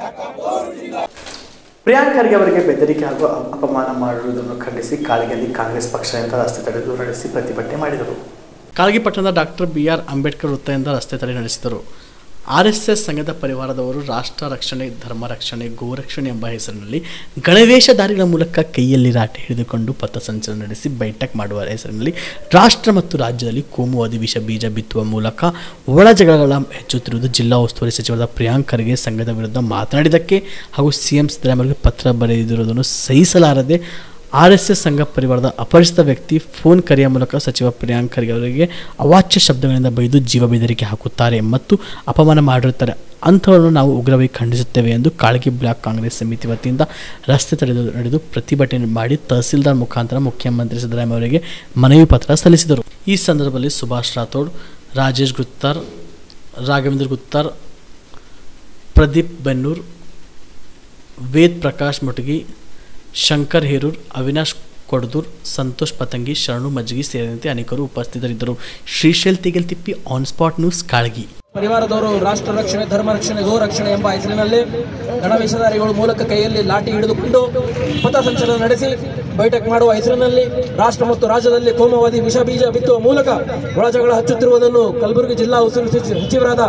ಪ್ರಿಯಾಂಕ್ ಖರ್ಗೆ ಅವರಿಗೆ ಬೆದರಿಕೆ ಹಾಗೂ ಅಪಮಾನ ಮಾಡಿರುವುದನ್ನು ಖಂಡಿಸಿ ಕಾಳಿಗೆಯಲ್ಲಿ ಕಾಂಗ್ರೆಸ್ ಪಕ್ಷದಿಂದ ರಸ್ತೆ ತಡೆ ನಡೆಸಿ ಪ್ರತಿಭಟನೆ ಮಾಡಿದರು. ಕಾಳಗಿ ಪಟ್ಟಣದ ಡಾಕ್ಟರ್ BR ಅಂಬೇಡ್ಕರ್ ವೃತ್ತದಿಂದ ರಸ್ತೆ ತಡೆ ನಡೆಸಿದರು. RSS ಸಂಘದ ಪರಿವಾರದವರು ರಾಷ್ಟ್ರ ರಕ್ಷಣೆ, ಧರ್ಮ ರಕ್ಷಣೆ, ಗೋರಕ್ಷಣೆ ಎಂಬ ಹೆಸರಿನಲ್ಲಿ ಗಣವೇಷಧಾರಿಗಳ ಮೂಲಕ ಕೈಯಲ್ಲಿ ರಾಟೆ ಹಿಡಿದುಕೊಂಡು ಪಥಸಂಚಲನ ನಡೆಸಿ ಬೈಠಕ್ ಮಾಡುವ ಹೆಸರಿನಲ್ಲಿ ರಾಷ್ಟ್ರ ಮತ್ತು ರಾಜ್ಯದಲ್ಲಿ ಕೋಮುವಾದಿ ವಿಷ ಬೀಜ ಬಿತ್ತುವ ಮೂಲಕ ಒಳ ಜಗಳಗಳ ಹೆಚ್ಚುತ್ತಿರುವುದು ಜಿಲ್ಲಾ ಉಸ್ತುವಾರಿ ಸಚಿವರಾದ ಪ್ರಿಯಾಂಕ್ ಖರ್ಗೆ ಸಂಘದ ವಿರುದ್ಧ ಮಾತನಾಡಿದ್ದಕ್ಕೆ ಹಾಗೂ CM ಸಿದ್ದರಾಮಯ್ಯಗೆ ಪತ್ರ ಬರೆದಿರುವುದನ್ನು ಸಹಿಸಲಾರದೆ RSS ಸಂಘ ಪರಿವಾರದ ಅಪರಿಚಿತ ವ್ಯಕ್ತಿ ಫೋನ್ ಕರೆಯ ಮೂಲಕ ಸಚಿವ ಪ್ರಿಯಾಂಕ್ ಖರ್ಗೆ ಅವರಿಗೆ ಅವಾಚ್ಯ ಶಬ್ದಗಳಿಂದ ಬೈದು ಜೀವ ಬೆದರಿಕೆ ಹಾಕುತ್ತಾರೆ ಮತ್ತು ಅಪಮಾನ ಮಾಡಿರುತ್ತಾರೆ. ಅಂಥವರನ್ನು ನಾವು ಉಗ್ರವಾಗಿ ಖಂಡಿಸುತ್ತೇವೆ ಎಂದು ಕಾಳಗಿ ಬ್ಲಾಕ್ ಕಾಂಗ್ರೆಸ್ ಸಮಿತಿ ವತಿಯಿಂದ ರಸ್ತೆ ನಡೆದು ಪ್ರತಿಭಟನೆ ಮಾಡಿ ತಹಸೀಲ್ದಾರ್ ಮುಖಾಂತರ ಮುಖ್ಯಮಂತ್ರಿ ಸಿದ್ದರಾಮಯ್ಯ ಅವರಿಗೆ ಮನವಿ ಪತ್ರ ಸಲ್ಲಿಸಿದರು. ಈ ಸಂದರ್ಭದಲ್ಲಿ ಸುಭಾಷ್ ರಾಥೋಡ್, ರಾಜೇಶ್ ಗುತ್ತರ್, ರಾಘವೇಂದ್ರ ಗುತ್ತರ್, ಪ್ರದೀಪ್ ಬೆನ್ನೂರ್, ವೇದ್ ಪ್ರಕಾಶ್ ಮುಟಗಿ, ಶಂಕರ್ ಹೇರೂರ್, ಅವಿನಾಶ್ ಕೊಡದೂರ್, ಸಂತೋಷ್ ಪತಂಗಿ, ಶರಣು ಮಜ್ಗಿ ಸೇರಿದಂತೆ ಅನೇಕರು ಉಪಸ್ಥಿತರಿದ್ದರು. Shrishail Tigaltippi, on spot news, Kalagi. ಪರಿವಾರದವರು ರಾಷ್ಟ್ರ ರಕ್ಷಣೆ, ಧರ್ಮ ರಕ್ಷಣೆ, ಗೋ ರಕ್ಷಣೆ ಎಂಬ ಹೆಸರಿನಲ್ಲಿ ಗಣವೇಷಧಾರಿಗಳ ಮೂಲಕ ಕೈಯಲ್ಲಿ ಲಾಠಿ ಹಿಡಿದುಕೊಂಡು ಪಥಸಂಚಲನ ನಡೆಸಿ ಬೈಠಕ್ ಮಾಡುವ ಹೆಸರಿನಲ್ಲಿ ರಾಷ್ಟ್ರ ಮತ್ತು ರಾಜ್ಯದಲ್ಲಿ ಕೋಮುವಾದಿ ವಿಷ ಬೀಜ ಬಿತ್ತುವ ಮೂಲಕ ಒಳಜಗಳ ಹಚ್ಚುತ್ತಿರುವುದನ್ನು ಕಲಬುರಗಿ ಜಿಲ್ಲಾ ಉಸ್ತುವಾರಿ ಸಚಿವರಾದ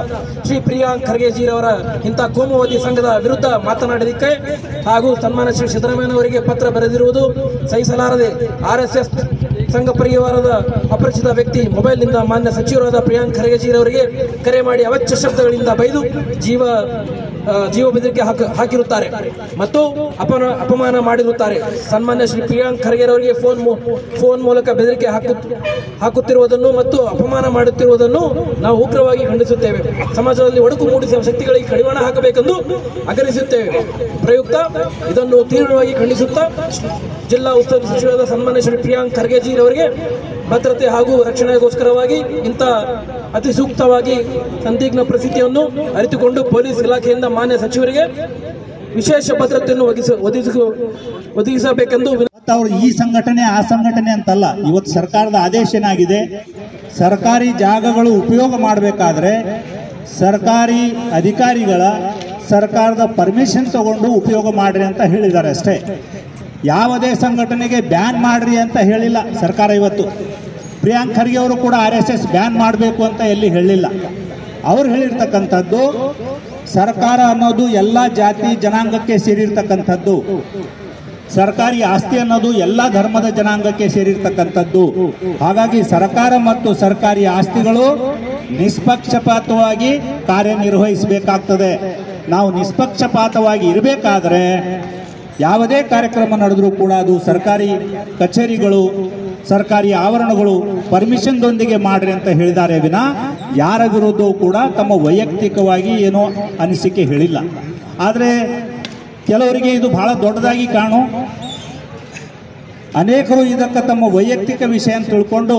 ಶ್ರೀ ಪ್ರಿಯಾಂಕ್ ಖರ್ಗೆಜೀರವರ ಇಂಥ ಕೋಮುವಾದಿ ಸಂಘದ ವಿರುದ್ಧ ಮಾತನಾಡಿದ್ದಕ್ಕೆ ಹಾಗೂ ಸನ್ಮಾನ್ಯ ಶ್ರೀ ಸಿದ್ದರಾಮಯ್ಯನವರಿಗೆ ಪತ್ರ ಬರೆದಿರುವುದು ಸಹಿಸಲಾರದೆ RSS ಸಂಘ ಪರಿವಾರದ ಅಪರಿಚಿತ ವ್ಯಕ್ತಿ ಮೊಬೈಲ್ನಿಂದ ಮಾನ್ಯ ಸಚಿವರಾದ ಪ್ರಿಯಾಂಕ್ ಖರ್ಗೆಜೀರವರಿಗೆ ಕರೆ ಮಾಡಿ ಅವಾಚ್ಯ ಶಬ್ದಗಳಿಂದ ಬೈದು ಜೀವ ಜೀವ ಬೆದರಿಕೆ ಹಾಕಿರುತ್ತಾರೆ ಮತ್ತು ಅಪಮಾನ ಮಾಡಿರುತ್ತಾರೆ. ಸನ್ಮಾನ್ಯ ಶ್ರೀ ಪ್ರಿಯಾಂಕ್ ಖರ್ಗೆ ಅವರಿಗೆ ಫೋನ್ ಮೂಲಕ ಬೆದರಿಕೆ ಹಾಕುತ್ತಿರುವುದನ್ನು ಮತ್ತು ಅಪಮಾನ ಮಾಡುತ್ತಿರುವುದನ್ನು ನಾವು ಉಗ್ರವಾಗಿ ಖಂಡಿಸುತ್ತೇವೆ. ಸಮಾಜದಲ್ಲಿ ಒಡಕು ಮೂಡಿಸುವ ಶಕ್ತಿಗಳಿಗೆ ಕಡಿವಾಣ ಹಾಕಬೇಕೆಂದು ಆಗ್ರಹಿಸುತ್ತೇವೆ. ಪ್ರಯುಕ್ತ ಇದನ್ನು ತೀವ್ರವಾಗಿ ಖಂಡಿಸುತ್ತಾ ಜಿಲ್ಲಾ ಉಸ್ತುವಾರಿ ಸಚಿವರಾದ ಸನ್ಮಾನ್ಯ ಶ್ರೀ ಪ್ರಿಯಾಂಕ್ ಖರ್ಗೆಜಿ ಅವರಿಗೆ ಭದ್ರತೆ ಹಾಗೂ ರಕ್ಷಣೆಗೋಸ್ಕರವಾಗಿ ಇಂಥ ಅತಿ ಸೂಕ್ತವಾಗಿ ಸಂದಿಗ್ಧ ಪರಿಸ್ಥಿತಿಯನ್ನು ಅರಿತುಕೊಂಡು ಪೊಲೀಸ್ ಇಲಾಖೆಯಿಂದ ಮಾನ್ಯ ಸಚಿವರಿಗೆ ವಿಶೇಷ ಭದ್ರತೆಯನ್ನು ಒದಗಿಸಬೇಕೆಂದು. ಅವರು ಈ ಸಂಘಟನೆ ಆ ಸಂಘಟನೆ ಅಂತಲ್ಲ, ಇವತ್ತು ಸರ್ಕಾರದ ಆದೇಶ ಏನಾಗಿದೆ, ಸರ್ಕಾರಿ ಜಾಗಗಳು ಉಪಯೋಗ ಮಾಡಬೇಕಾದ್ರೆ ಸರ್ಕಾರಿ ಅಧಿಕಾರಿಗಳ ಸರ್ಕಾರದ ಪರ್ಮಿಷನ್ ತಗೊಂಡು ಉಪಯೋಗ ಮಾಡ್ರಿ ಅಂತ ಹೇಳಿದ್ದಾರೆ ಅಷ್ಟೇ. ಯಾವುದೇ ಸಂಘಟನೆಗೆ ಬ್ಯಾನ್ ಮಾಡ್ರಿ ಅಂತ ಹೇಳಿಲ್ಲ ಸರ್ಕಾರ. ಇವತ್ತು ಪ್ರಿಯಾಂಕ್ ಖರ್ಗೆ ಅವರು ಕೂಡ RSS ಬ್ಯಾನ್ ಮಾಡಬೇಕು ಅಂತ ಎಲ್ಲಿ ಹೇಳಿಲ್ಲ. ಅವರು ಹೇಳಿರ್ತಕ್ಕಂಥದ್ದು ಸರ್ಕಾರ ಅನ್ನೋದು ಎಲ್ಲ ಜಾತಿ ಜನಾಂಗಕ್ಕೆ ಸೇರಿರ್ತಕ್ಕಂಥದ್ದು, ಸರ್ಕಾರಿ ಆಸ್ತಿ ಅನ್ನೋದು ಎಲ್ಲ ಧರ್ಮದ ಜನಾಂಗಕ್ಕೆ ಸೇರಿರ್ತಕ್ಕಂಥದ್ದು. ಹಾಗಾಗಿ ಸರ್ಕಾರ ಮತ್ತು ಸರ್ಕಾರಿ ಆಸ್ತಿಗಳು ನಿಷ್ಪಕ್ಷಪಾತವಾಗಿ ಕಾರ್ಯನಿರ್ವಹಿಸಬೇಕಾಗ್ತದೆ. ನಾವು ನಿಷ್ಪಕ್ಷಪಾತವಾಗಿ ಇರಬೇಕಾದ್ರೆ ಯಾವುದೇ ಕಾರ್ಯಕ್ರಮ ನಡೆದರೂ ಕೂಡ ಅದು ಸರ್ಕಾರಿ ಕಚೇರಿಗಳು, ಸರ್ಕಾರಿ ಆವರಣಗಳು ಪರ್ಮಿಷನ್ದೊಂದಿಗೆ ಮಾಡ್ರಿ ಅಂತ ಹೇಳಿದ್ದಾರೆ ವಿನಾ ಯಾರ ವಿರುದ್ಧವೂ ಕೂಡ ತಮ್ಮ ವೈಯಕ್ತಿಕವಾಗಿ ಏನೋ ಅನಿಸಿಕೆ ಹೇಳಿಲ್ಲ. ಆದರೆ ಕೆಲವರಿಗೆ ಇದು ಬಹಳ ದೊಡ್ಡದಾಗಿ ಕಾಣು, ಅನೇಕರು ಇದಕ್ಕೆ ತಮ್ಮ ವೈಯಕ್ತಿಕ ವಿಷಯ ಅಂತ ತಿಳ್ಕೊಂಡು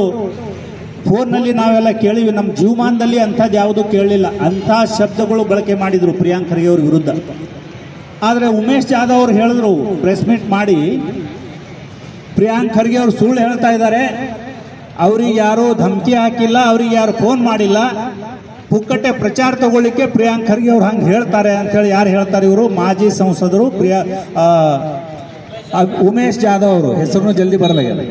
ಫೋನ್ನಲ್ಲಿ ನಾವೆಲ್ಲ ಕೇಳಿವಿ. ನಮ್ಮ ಜೀವಮಾನದಲ್ಲಿ ಅಂಥದ್ದು ಯಾವುದೂ ಕೇಳಲಿಲ್ಲ. ಅಂಥ ಶಬ್ದಗಳು ಬಳಕೆ ಮಾಡಿದರು ಪ್ರಿಯಾಂಕ್ ಖರ್ಗೆ ಅವ್ರ ವಿರುದ್ಧ. ಆದರೆ ಉಮೇಶ್ ಜಾಧವ್ ಅವರು ಹೇಳಿದ್ರು ಪ್ರೆಸ್ ಮೀಟ್ ಮಾಡಿ, ಪ್ರಿಯಾಂಕ್ ಖರ್ಗೆ ಅವರು ಸುಳ್ಳು ಹೇಳ್ತಾ ಇದ್ದಾರೆ, ಅವ್ರಿಗೆ ಯಾರೂ ಧಮಕಿ ಹಾಕಿಲ್ಲ, ಅವ್ರಿಗೆ ಯಾರು ಫೋನ್ ಮಾಡಿಲ್ಲ, ಪುಕ್ಕಟ್ಟೆ ಪ್ರಚಾರ ತಗೊಳ್ಳಿಕ್ಕೆ ಪ್ರಿಯಾಂಕ್ ಖರ್ಗೆ ಅವ್ರು ಹಂಗೆ ಹೇಳ್ತಾರೆ ಅಂಥೇಳಿ. ಯಾರು ಹೇಳ್ತಾರೆ? ಇವರು ಮಾಜಿ ಸಂಸದರು ಉಮೇಶ್ ಜಾಧವ್ ಅವರು, ಹೆಸರು ಜಲ್ದಿ ಬರಲಾಗ್ಯದ,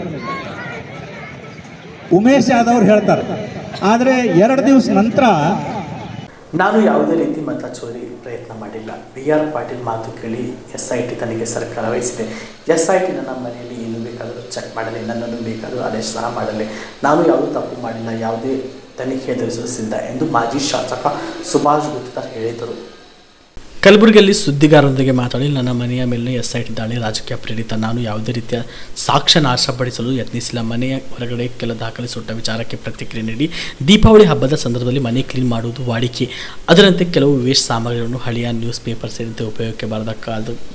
ಉಮೇಶ್ ಜಾಧವ್ ಅವರು ಹೇಳ್ತಾರೆ. ಆದರೆ 2 ದಿವಸ ನಂತರ ನಾನು ಯಾವುದೇ ರೀತಿ ಮತ ಚೋರಿ ಪ್ರಯತ್ನ ಮಾಡಿಲ್ಲ. BR ಪಾಟೀಲ್ ಮಾತು ಕೇಳಿ SIT ತನಿಖೆ ಸರ್ಕಾರ ವಹಿಸಿದೆ. SIT ನನ್ನ ಮನೆಯಲ್ಲಿ ಏನು ಬೇಕಾದರೂ ಚೆಕ್ ಮಾಡಲಿ, ನನ್ನನ್ನು ಬೇಕಾದರೂ ಅರೆಸ್ಟ್ ಸಹ ಮಾಡಲಿ. ನಾನು ಯಾವುದೂ ತಪ್ಪು ಮಾಡಿಲ್ಲ, ಯಾವುದೇ ತನಿಖೆ ಎದುರಿಸಲು ಸಿದ್ಧ ಎಂದು ಮಾಜಿ ಶಾಸಕ ಸುಭಾಷ್ ಗುತ್ತರ್ ಹೇಳಿದರು. ಕಲಬುರಗಿಯಲ್ಲಿ ಸುದ್ದಿಗಾರರೊಂದಿಗೆ ಮಾತಾಡಿ, ನನ್ನ ಮನೆಯ ಮೇಲಿನ SIT ದಾಳಿ ರಾಜಕೀಯ ಪ್ರೇರಿತ, ನಾನು ಯಾವುದೇ ರೀತಿಯ ಸಾಕ್ಷ್ಯ ನಾಶಪಡಿಸಲು ಯತ್ನಿಸಿಲ್ಲ. ಮನೆಯ ಹೊರಗಡೆ ಕೆಲ ದಾಖಲೆ ಸುಟ್ಟ ವಿಚಾರಕ್ಕೆ ಪ್ರತಿಕ್ರಿಯೆ ನೀಡಿ, ದೀಪಾವಳಿ ಹಬ್ಬದ ಸಂದರ್ಭದಲ್ಲಿ ಮನೆ ಕ್ಲೀನ್ ಮಾಡುವುದು ವಾಡಿಕೆ, ಅದರಂತೆ ಕೆಲವು ವೇಸ್ಟ್ ಸಾಮಗ್ರಿಗಳನ್ನು ಹಳೆಯ ನ್ಯೂಸ್ ಪೇಪರ್ ಸೇರಿದಂತೆ ಉಪಯೋಗಕ್ಕೆ ಬಾರದ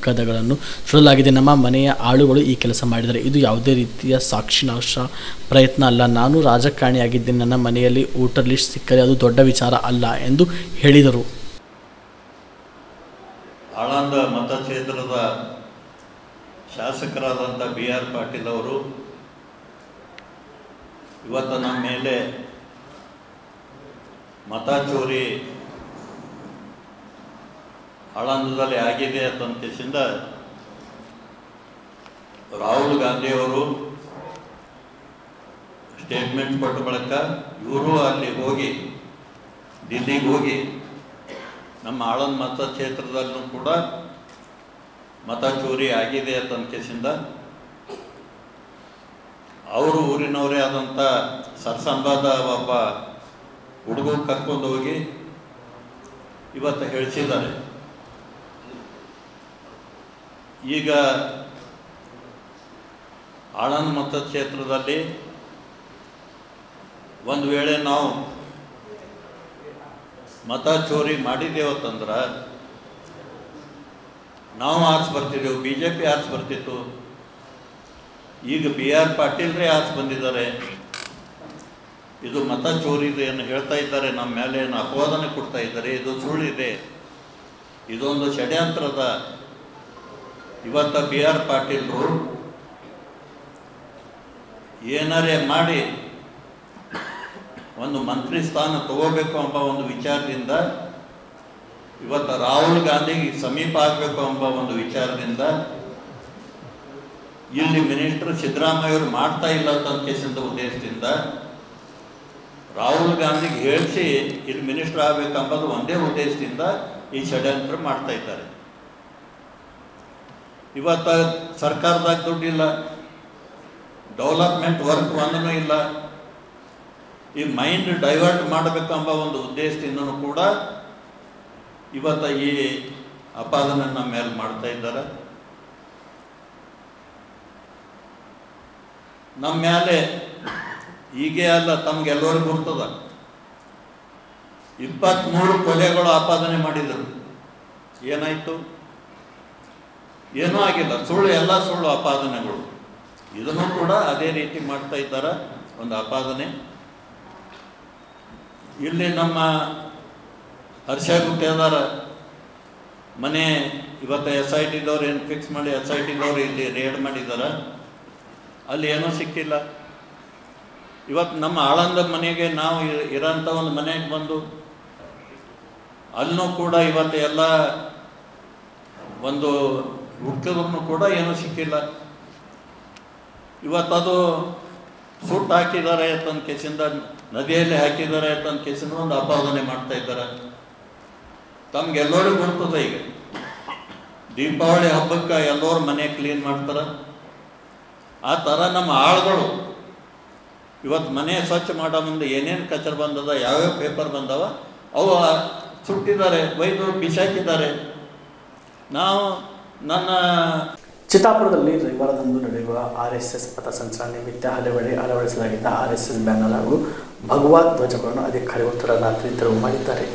ಕಾಗದಗಳನ್ನು ಸುಡಲಾಗಿದೆ. ನಮ್ಮ ಮನೆಯ ಆಳುಗಳು ಈ ಕೆಲಸ ಮಾಡಿದರೆ ಇದು ಯಾವುದೇ ರೀತಿಯ ಸಾಕ್ಷಿ ನಾಶ ಪ್ರಯತ್ನ ಅಲ್ಲ. ನಾನು ರಾಜಕಾರಣಿಯಾಗಿದ್ದೇನೆ, ನನ್ನ ಮನೆಯಲ್ಲಿ ವೋಟರ್ ಲಿಸ್ಟ್ ಸಿಕ್ಕರೆ ಅದು ದೊಡ್ಡ ವಿಚಾರ ಅಲ್ಲ ಎಂದು ಹೇಳಿದರು. ಆಳಂದ ಮತಕ್ಷೇತ್ರದ ಶಾಸಕರಾದಂಥ BR ಪಾಟೀಲ್ ಅವರು ಇವತ್ತು ನಮ್ಮ ಮೇಲೆ ಮತ ಚೋರಿ ಆಳಂದದಲ್ಲಿ ಆಗಿದೆ ಅಂತಂದ ರಾಹುಲ್ ಗಾಂಧಿಯವರು ಸ್ಟೇಟ್ಮೆಂಟ್ ಕೊಟ್ಟ ಬಳಿಕ ಇವರು ಅಲ್ಲಿ ಹೋಗಿ ದಿಲ್ಲಿಗೆ ಹೋಗಿ ನಮ್ಮ ಆಳಂದ ಮತಕ್ಷೇತ್ರದಲ್ಲೂ ಕೂಡ ಮತ ಚೋರಿ ಆಗಿದೆ ಅಂತಂದ ಅವರು ಊರಿನವರೇ ಆದಂಥ ಸರ್ಸಂಬಾದ ಒಬ್ಬ ಹುಡುಗ ಕರ್ಕೊಂಡು ಹೋಗಿ ಇವತ್ತು ಹೇಳಿಸಿದ್ದಾರೆ. ಈಗ ಆಳಂದ ಮತಕ್ಷೇತ್ರದಲ್ಲಿ ಒಂದು ವೇಳೆ ನಾವು ಮತ ಚೋರಿ ಮಾಡಿದ್ದೇವತ್ತಂದ್ರೆ ನಾವು ಆರ್ಸ್ ಬರ್ತಿದ್ದೆವು, BJP ಆರ್ಸ್ ಬರ್ತಿತ್ತು. ಈಗ BR ಪಾಟೀಲ್ರೇ ಆರ್ಸ್ ಬಂದಿದ್ದಾರೆ. ಇದು ಮತ ಚೋರಿದೆ ಏನು ಹೇಳ್ತಾ ಇದ್ದಾರೆ, ನಮ್ಮ ಮೇಲೆ ಏನು ಅಪವಾದನೆ ಕೊಡ್ತಾ ಇದ್ದಾರೆ, ಇದು ಸುಳ್ಳಿದೆ, ಇದೊಂದು ಷಡ್ಯಂತ್ರದ. ಇವತ್ತು BR ಪಾಟೀಲ್ರು ಏನಾರೇ ಮಾಡಿ ಒಂದು ಮಂತ್ರಿ ಸ್ಥಾನ ತಗೋಬೇಕು ಎಂಬ ಒಂದು ವಿಚಾರದಿಂದ, ಇವತ್ತು ರಾಹುಲ್ ಗಾಂಧಿಗೆ ಸಮೀಪ ಆಗಬೇಕು ಎಂಬ ಒಂದು ವಿಚಾರದಿಂದ ಇಲ್ಲಿ ಮಿನಿಸ್ಟರ್ ಸಿದ್ದರಾಮಯ್ಯವರು ಮಾಡ್ತಾ ಇಲ್ಲ ಅಂತ ಉದ್ದೇಶದಿಂದ ರಾಹುಲ್ ಗಾಂಧಿಗೆ ಹೇಳಿಸಿ ಇಲ್ಲಿ ಮಿನಿಸ್ಟರ್ ಆಗಬೇಕೆಂಬುದು ಒಂದೇ ಉದ್ದೇಶದಿಂದ ಈ ಷಡ್ಯಂತ್ರ ಮಾಡ್ತಾ ಇದ್ದಾರೆ. ಇವತ್ತು ಸರ್ಕಾರದಾಗ ದುಡ್ಡಿಲ್ಲ, ಡೆವಲಪ್ಮೆಂಟ್ ವರ್ಕ್ ಒಂದೂ ಇಲ್ಲ. ಈ ಮೈಂಡ್ ಡೈವರ್ಟ್ ಮಾಡಬೇಕೆಂಬ ಒಂದು ಉದ್ದೇಶದಿಂದನೂ ಕೂಡ ಇವತ್ತು ಈ ಆಪಾದನೆ ನಮ್ಮ ಮೇಲೆ ಮಾಡ್ತಾ ಇದ್ದಾರೆ. ನಮ್ಮ ಮೇಲೆ ಹೀಗೆ ಅಲ್ಲ, ತಮಗೆಲ್ಲರಿಗೂ ಗೊತ್ತದ, 23 ಕೊಲೆಗಳು ಆಪಾದನೆ ಮಾಡಿದರು. ಏನಾಯಿತು? ಏನೂ ಆಗಿಲ್ಲ. ಸುಳ್ಳು, ಎಲ್ಲ ಸುಳ್ಳು ಆಪಾದನೆಗಳು. ಇದನ್ನು ಕೂಡ ಅದೇ ರೀತಿ ಮಾಡ್ತಾ ಇದ್ದಾರೆ, ಒಂದು ಆಪಾದನೆ. ಇಲ್ಲಿ ನಮ್ಮ ಹರ್ಷ ಗುತ್ತೇದಾರ ಮನೆ ಇವತ್ತು SITದವ್ರು ಏನು ಫಿಕ್ಸ್ ಮಾಡಿ SITದವ್ರು ಇಲ್ಲಿ ರೇಡ್ ಮಾಡಿದ್ದಾರೆ, ಅಲ್ಲಿ ಏನೂ ಸಿಕ್ಕಿಲ್ಲ. ಇವತ್ತು ನಮ್ಮ ಆಳಂದ ಮನೆಗೆ ನಾವು ಇರೋಂಥ ಒಂದು ಮನೆಗೆ ಬಂದು ಅಲ್ಲೂ ಕೂಡ ಇವತ್ತು ಎಲ್ಲ ಒಂದು ಹುಡುಕಿದ್ರು ಕೂಡ ಏನೂ ಸಿಕ್ಕಿಲ್ಲ. ಇವತ್ತದು ಸುಟ್ಟು ಹಾಕಿದ್ದಾರೆ ಅಂತಂದ ಕೇಸಿಂದ, ನದಿಯಲ್ಲಿ ಹಾಕಿದ್ದಾರೆ ಅಂತಂದ ಕೇಸಿಂದ ಒಂದು ಆಪಾದನೆ ಮಾಡ್ತಾ ಇದ್ದಾರೆ. ತಮ್ಗೆಲ್ಲರಿಗೂ ಗೊತ್ತದ, ಈಗ ದೀಪಾವಳಿ ಹಬ್ಬಕ್ಕೆ ಎಲ್ಲರೂ ಮನೆ ಕ್ಲೀನ್ ಮಾಡ್ತಾರೆ. ಆ ಥರ ನಮ್ಮ ಆಳುಗಳು ಇವತ್ತು ಮನೆ ಸ್ವಚ್ಛ ಮಾಡೋ ಮುಂದೆ ಏನೇನು ಕಚರ ಬಂದದ, ಯಾವ್ಯಾವ ಪೇಪರ್ ಬಂದವ ಅವು ಸುಟ್ಟಿದ್ದಾರೆ, ಒಯ್ದು ಬಿಸಾಕಿದ್ದಾರೆ. ನಾವು ನನ್ನ ಚಿತ್ತಾಪುರದಲ್ಲಿ ರವಿವಾರದಂದು ನಡೆಯುವ RSS ಪಥಸಂಚಲನ ನಿಮಿತ್ತ ಹಲವೆಡೆ ಅಳವಡಿಸಲಾಗಿದ್ದ RSS ಬ್ಯಾನರ್ ಹಾಗೂ ಭಗವಾ ಧ್ವಜಗಳನ್ನು ಅಧಿಕಾರಿಗಳು ತಡರಾತ್ರಿ ತೆರವು ಮಾಡಿದ್ದಾರೆ.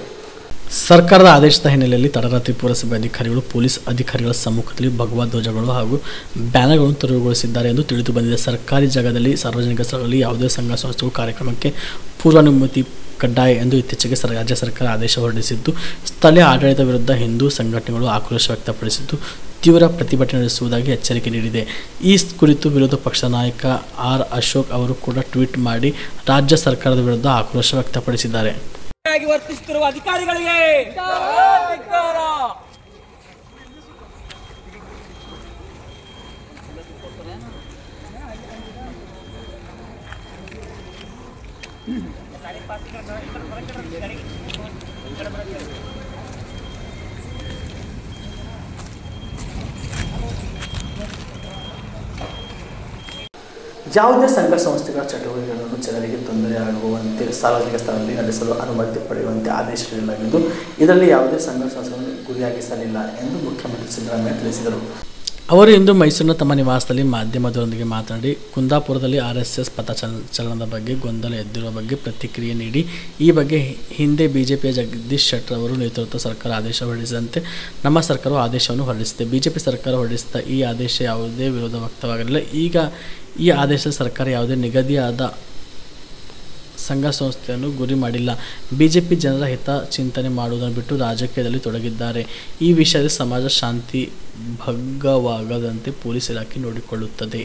ಸರ್ಕಾರದ ಆದೇಶದ ಹಿನ್ನೆಲೆಯಲ್ಲಿ ತಡರಾತ್ರಿ ಪುರಸಭೆ ಅಧಿಕಾರಿಗಳು ಪೊಲೀಸ್ ಅಧಿಕಾರಿಗಳ ಸಮ್ಮುಖದಲ್ಲಿ ಭಗವಾ ಧ್ವಜಗಳು ಹಾಗೂ ಬ್ಯಾನರ್ಗಳನ್ನು ತೆರವುಗೊಳಿಸಿದ್ದಾರೆ ಎಂದು ತಿಳಿದು ಬಂದಿದೆ. ಸರ್ಕಾರಿ ಜಾಗದಲ್ಲಿ ಸಾರ್ವಜನಿಕ ಸ್ಥಳಗಳಲ್ಲಿ ಯಾವುದೇ ಸಂಘ ಸಂಸ್ಥೆಗಳು ಕಾರ್ಯಕ್ರಮಕ್ಕೆ ಪೂರ್ವಾನುಮತಿ ಕಡ್ಡಾಯ ಎಂದು ಇತ್ತೀಚೆಗೆ ರಾಜ್ಯ ಸರ್ಕಾರ ಆದೇಶ ಹೊರಡಿಸಿದ್ದು, ಸ್ಥಳೀಯ ಆಡಳಿತ ವಿರುದ್ಧ ಹಿಂದೂ ಸಂಘಟನೆಗಳು ಆಕ್ರೋಶ ವ್ಯಕ್ತಪಡಿಸಿದ್ದು ತೀವ್ರ ಪ್ರತಿಭಟನೆ ನಡೆಸುವುದಾಗಿ ಎಚ್ಚರಿಕೆ ನೀಡಿದೆ. ಈ ಕುರಿತು ವಿರೋಧ ಪಕ್ಷದ ನಾಯಕ R. ಅಶೋಕ್ ಅವರು ಕೂಡ ಟ್ವೀಟ್ ಮಾಡಿ ರಾಜ್ಯ ಸರ್ಕಾರದ ವಿರುದ್ಧ ಆಕ್ರೋಶ ವ್ಯಕ್ತಪಡಿಸಿದ್ದಾರೆ. ವರ್ತಿಸುತ್ತಿರುವ ಅಧಿಕಾರಿಗಳಿಗೆ ಯಾವುದೇ ಸಂಘ ಸಂಸ್ಥೆಗಳ ಚಟುವಟಿಕೆಗಳನ್ನು ಜನರಿಗೆ ತೊಂದರೆಯಾಗುವಂತೆ ಸಾರ್ವಜನಿಕ ಸ್ಥಳದಲ್ಲಿ ನಡೆಸಲು ಅನುಮತಿ ಪಡೆಯುವಂತೆ ಆದೇಶ ನೀಡಲಾಗಿದ್ದು, ಇದರಲ್ಲಿ ಯಾವುದೇ ಸಂಘ ಸಂಸ್ಥೆಗಳನ್ನು ಗುರಿಯಾಗಿಸಲಿಲ್ಲ ಎಂದು ಮುಖ್ಯಮಂತ್ರಿ ಸಿದ್ದರಾಮಯ್ಯ ತಿಳಿಸಿದರು. ಅವರು ಇಂದು ಮೈಸೂರಿನ ತಮ್ಮ ನಿವಾಸದಲ್ಲಿ ಮಾಧ್ಯಮದವರೊಂದಿಗೆ ಮಾತನಾಡಿ, ಕುಂದಾಪುರದಲ್ಲಿ RSS ಪಥಸಂಚಲನದ ಬಗ್ಗೆ ಗೊಂದಲ ಎದ್ದಿರುವ ಬಗ್ಗೆ ಪ್ರತಿಕ್ರಿಯೆ ನೀಡಿ, ಈ ಬಗ್ಗೆ ಹಿಂದೆ ಬಿಜೆಪಿಯ ಜಗದೀಶ್ ಶೆಟ್ಟರ್ ಅವರು ನೇತೃತ್ವದ ಸರ್ಕಾರ ಆದೇಶ ಹೊರಡಿಸಿದಂತೆ ನಮ್ಮ ಸರ್ಕಾರವು ಆದೇಶವನ್ನು ಹೊರಡಿಸಿದೆ. ಬಿಜೆಪಿ ಸರ್ಕಾರ ಹೊರಡಿಸಿದ ಈ ಆದೇಶ ಯಾವುದೇ ವಿರೋಧ ವ್ಯಕ್ತವಾಗಿರಲಿಲ್ಲ. ಈಗ ಈ ಆದೇಶ ಸರ್ಕಾರ ಯಾವುದೇ ನಿಗದಿಯಾದ ಸಂಘ ಸಂಸ್ಥೆಯನ್ನು ಗುರಿ ಮಾಡಿಲ್ಲ. ಬಿಜೆಪಿ ಜನರ ಹಿತ ಚಿಂತನೆ ಮಾಡುವುದನ್ನು ಬಿಟ್ಟು ರಾಜಕೀಯದಲ್ಲಿ ತೊಡಗಿದ್ದಾರೆ. ಈ ವಿಷಯದಲ್ಲಿ ಸಮಾಜ ಶಾಂತಿ ಭಂಗವಾಗದಂತೆ ಪೊಲೀಸ್ ಇಲಾಖೆ ನೋಡಿಕೊಳ್ಳುತ್ತದೆ.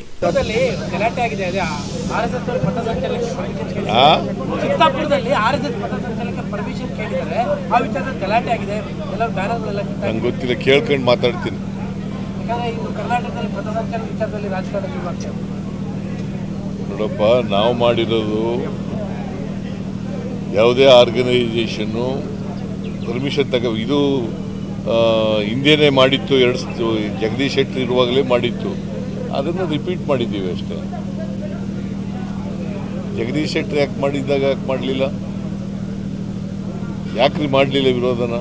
ಗೊತ್ತಿಲ್ಲ, ಕೇಳ್ಕೊಂಡು ಮಾತಾಡ್ತೀನಿ. ನೋಡಪ್ಪ, ನಾವು ಮಾಡಿರೋದು ಯಾವುದೇ ಆರ್ಗನೈಸೇಷನ್ನು ಪರ್ಮಿಷನ್ ಇದು ಹಿಂದೆನೇ ಮಾಡಿತ್ತು, ಜಗದೀಶ್ ಶೆಟ್ಟರ್ ಇರುವಾಗಲೇ ಮಾಡಿತ್ತು. ಅದನ್ನು ರಿಪೀಟ್ ಮಾಡಿದ್ದೀವಿ ಅಷ್ಟೇ. ಜಗದೀಶ್ ಶೆಟ್ಟರ್ ಯಾಕೆ ಮಾಡಿದ್ದಾಗ ಯಾಕೆ ಮಾಡಲಿಲ್ಲ? ಯಾಕ್ರಿ ಮಾಡಲಿಲ್ಲ ವಿರೋಧನ?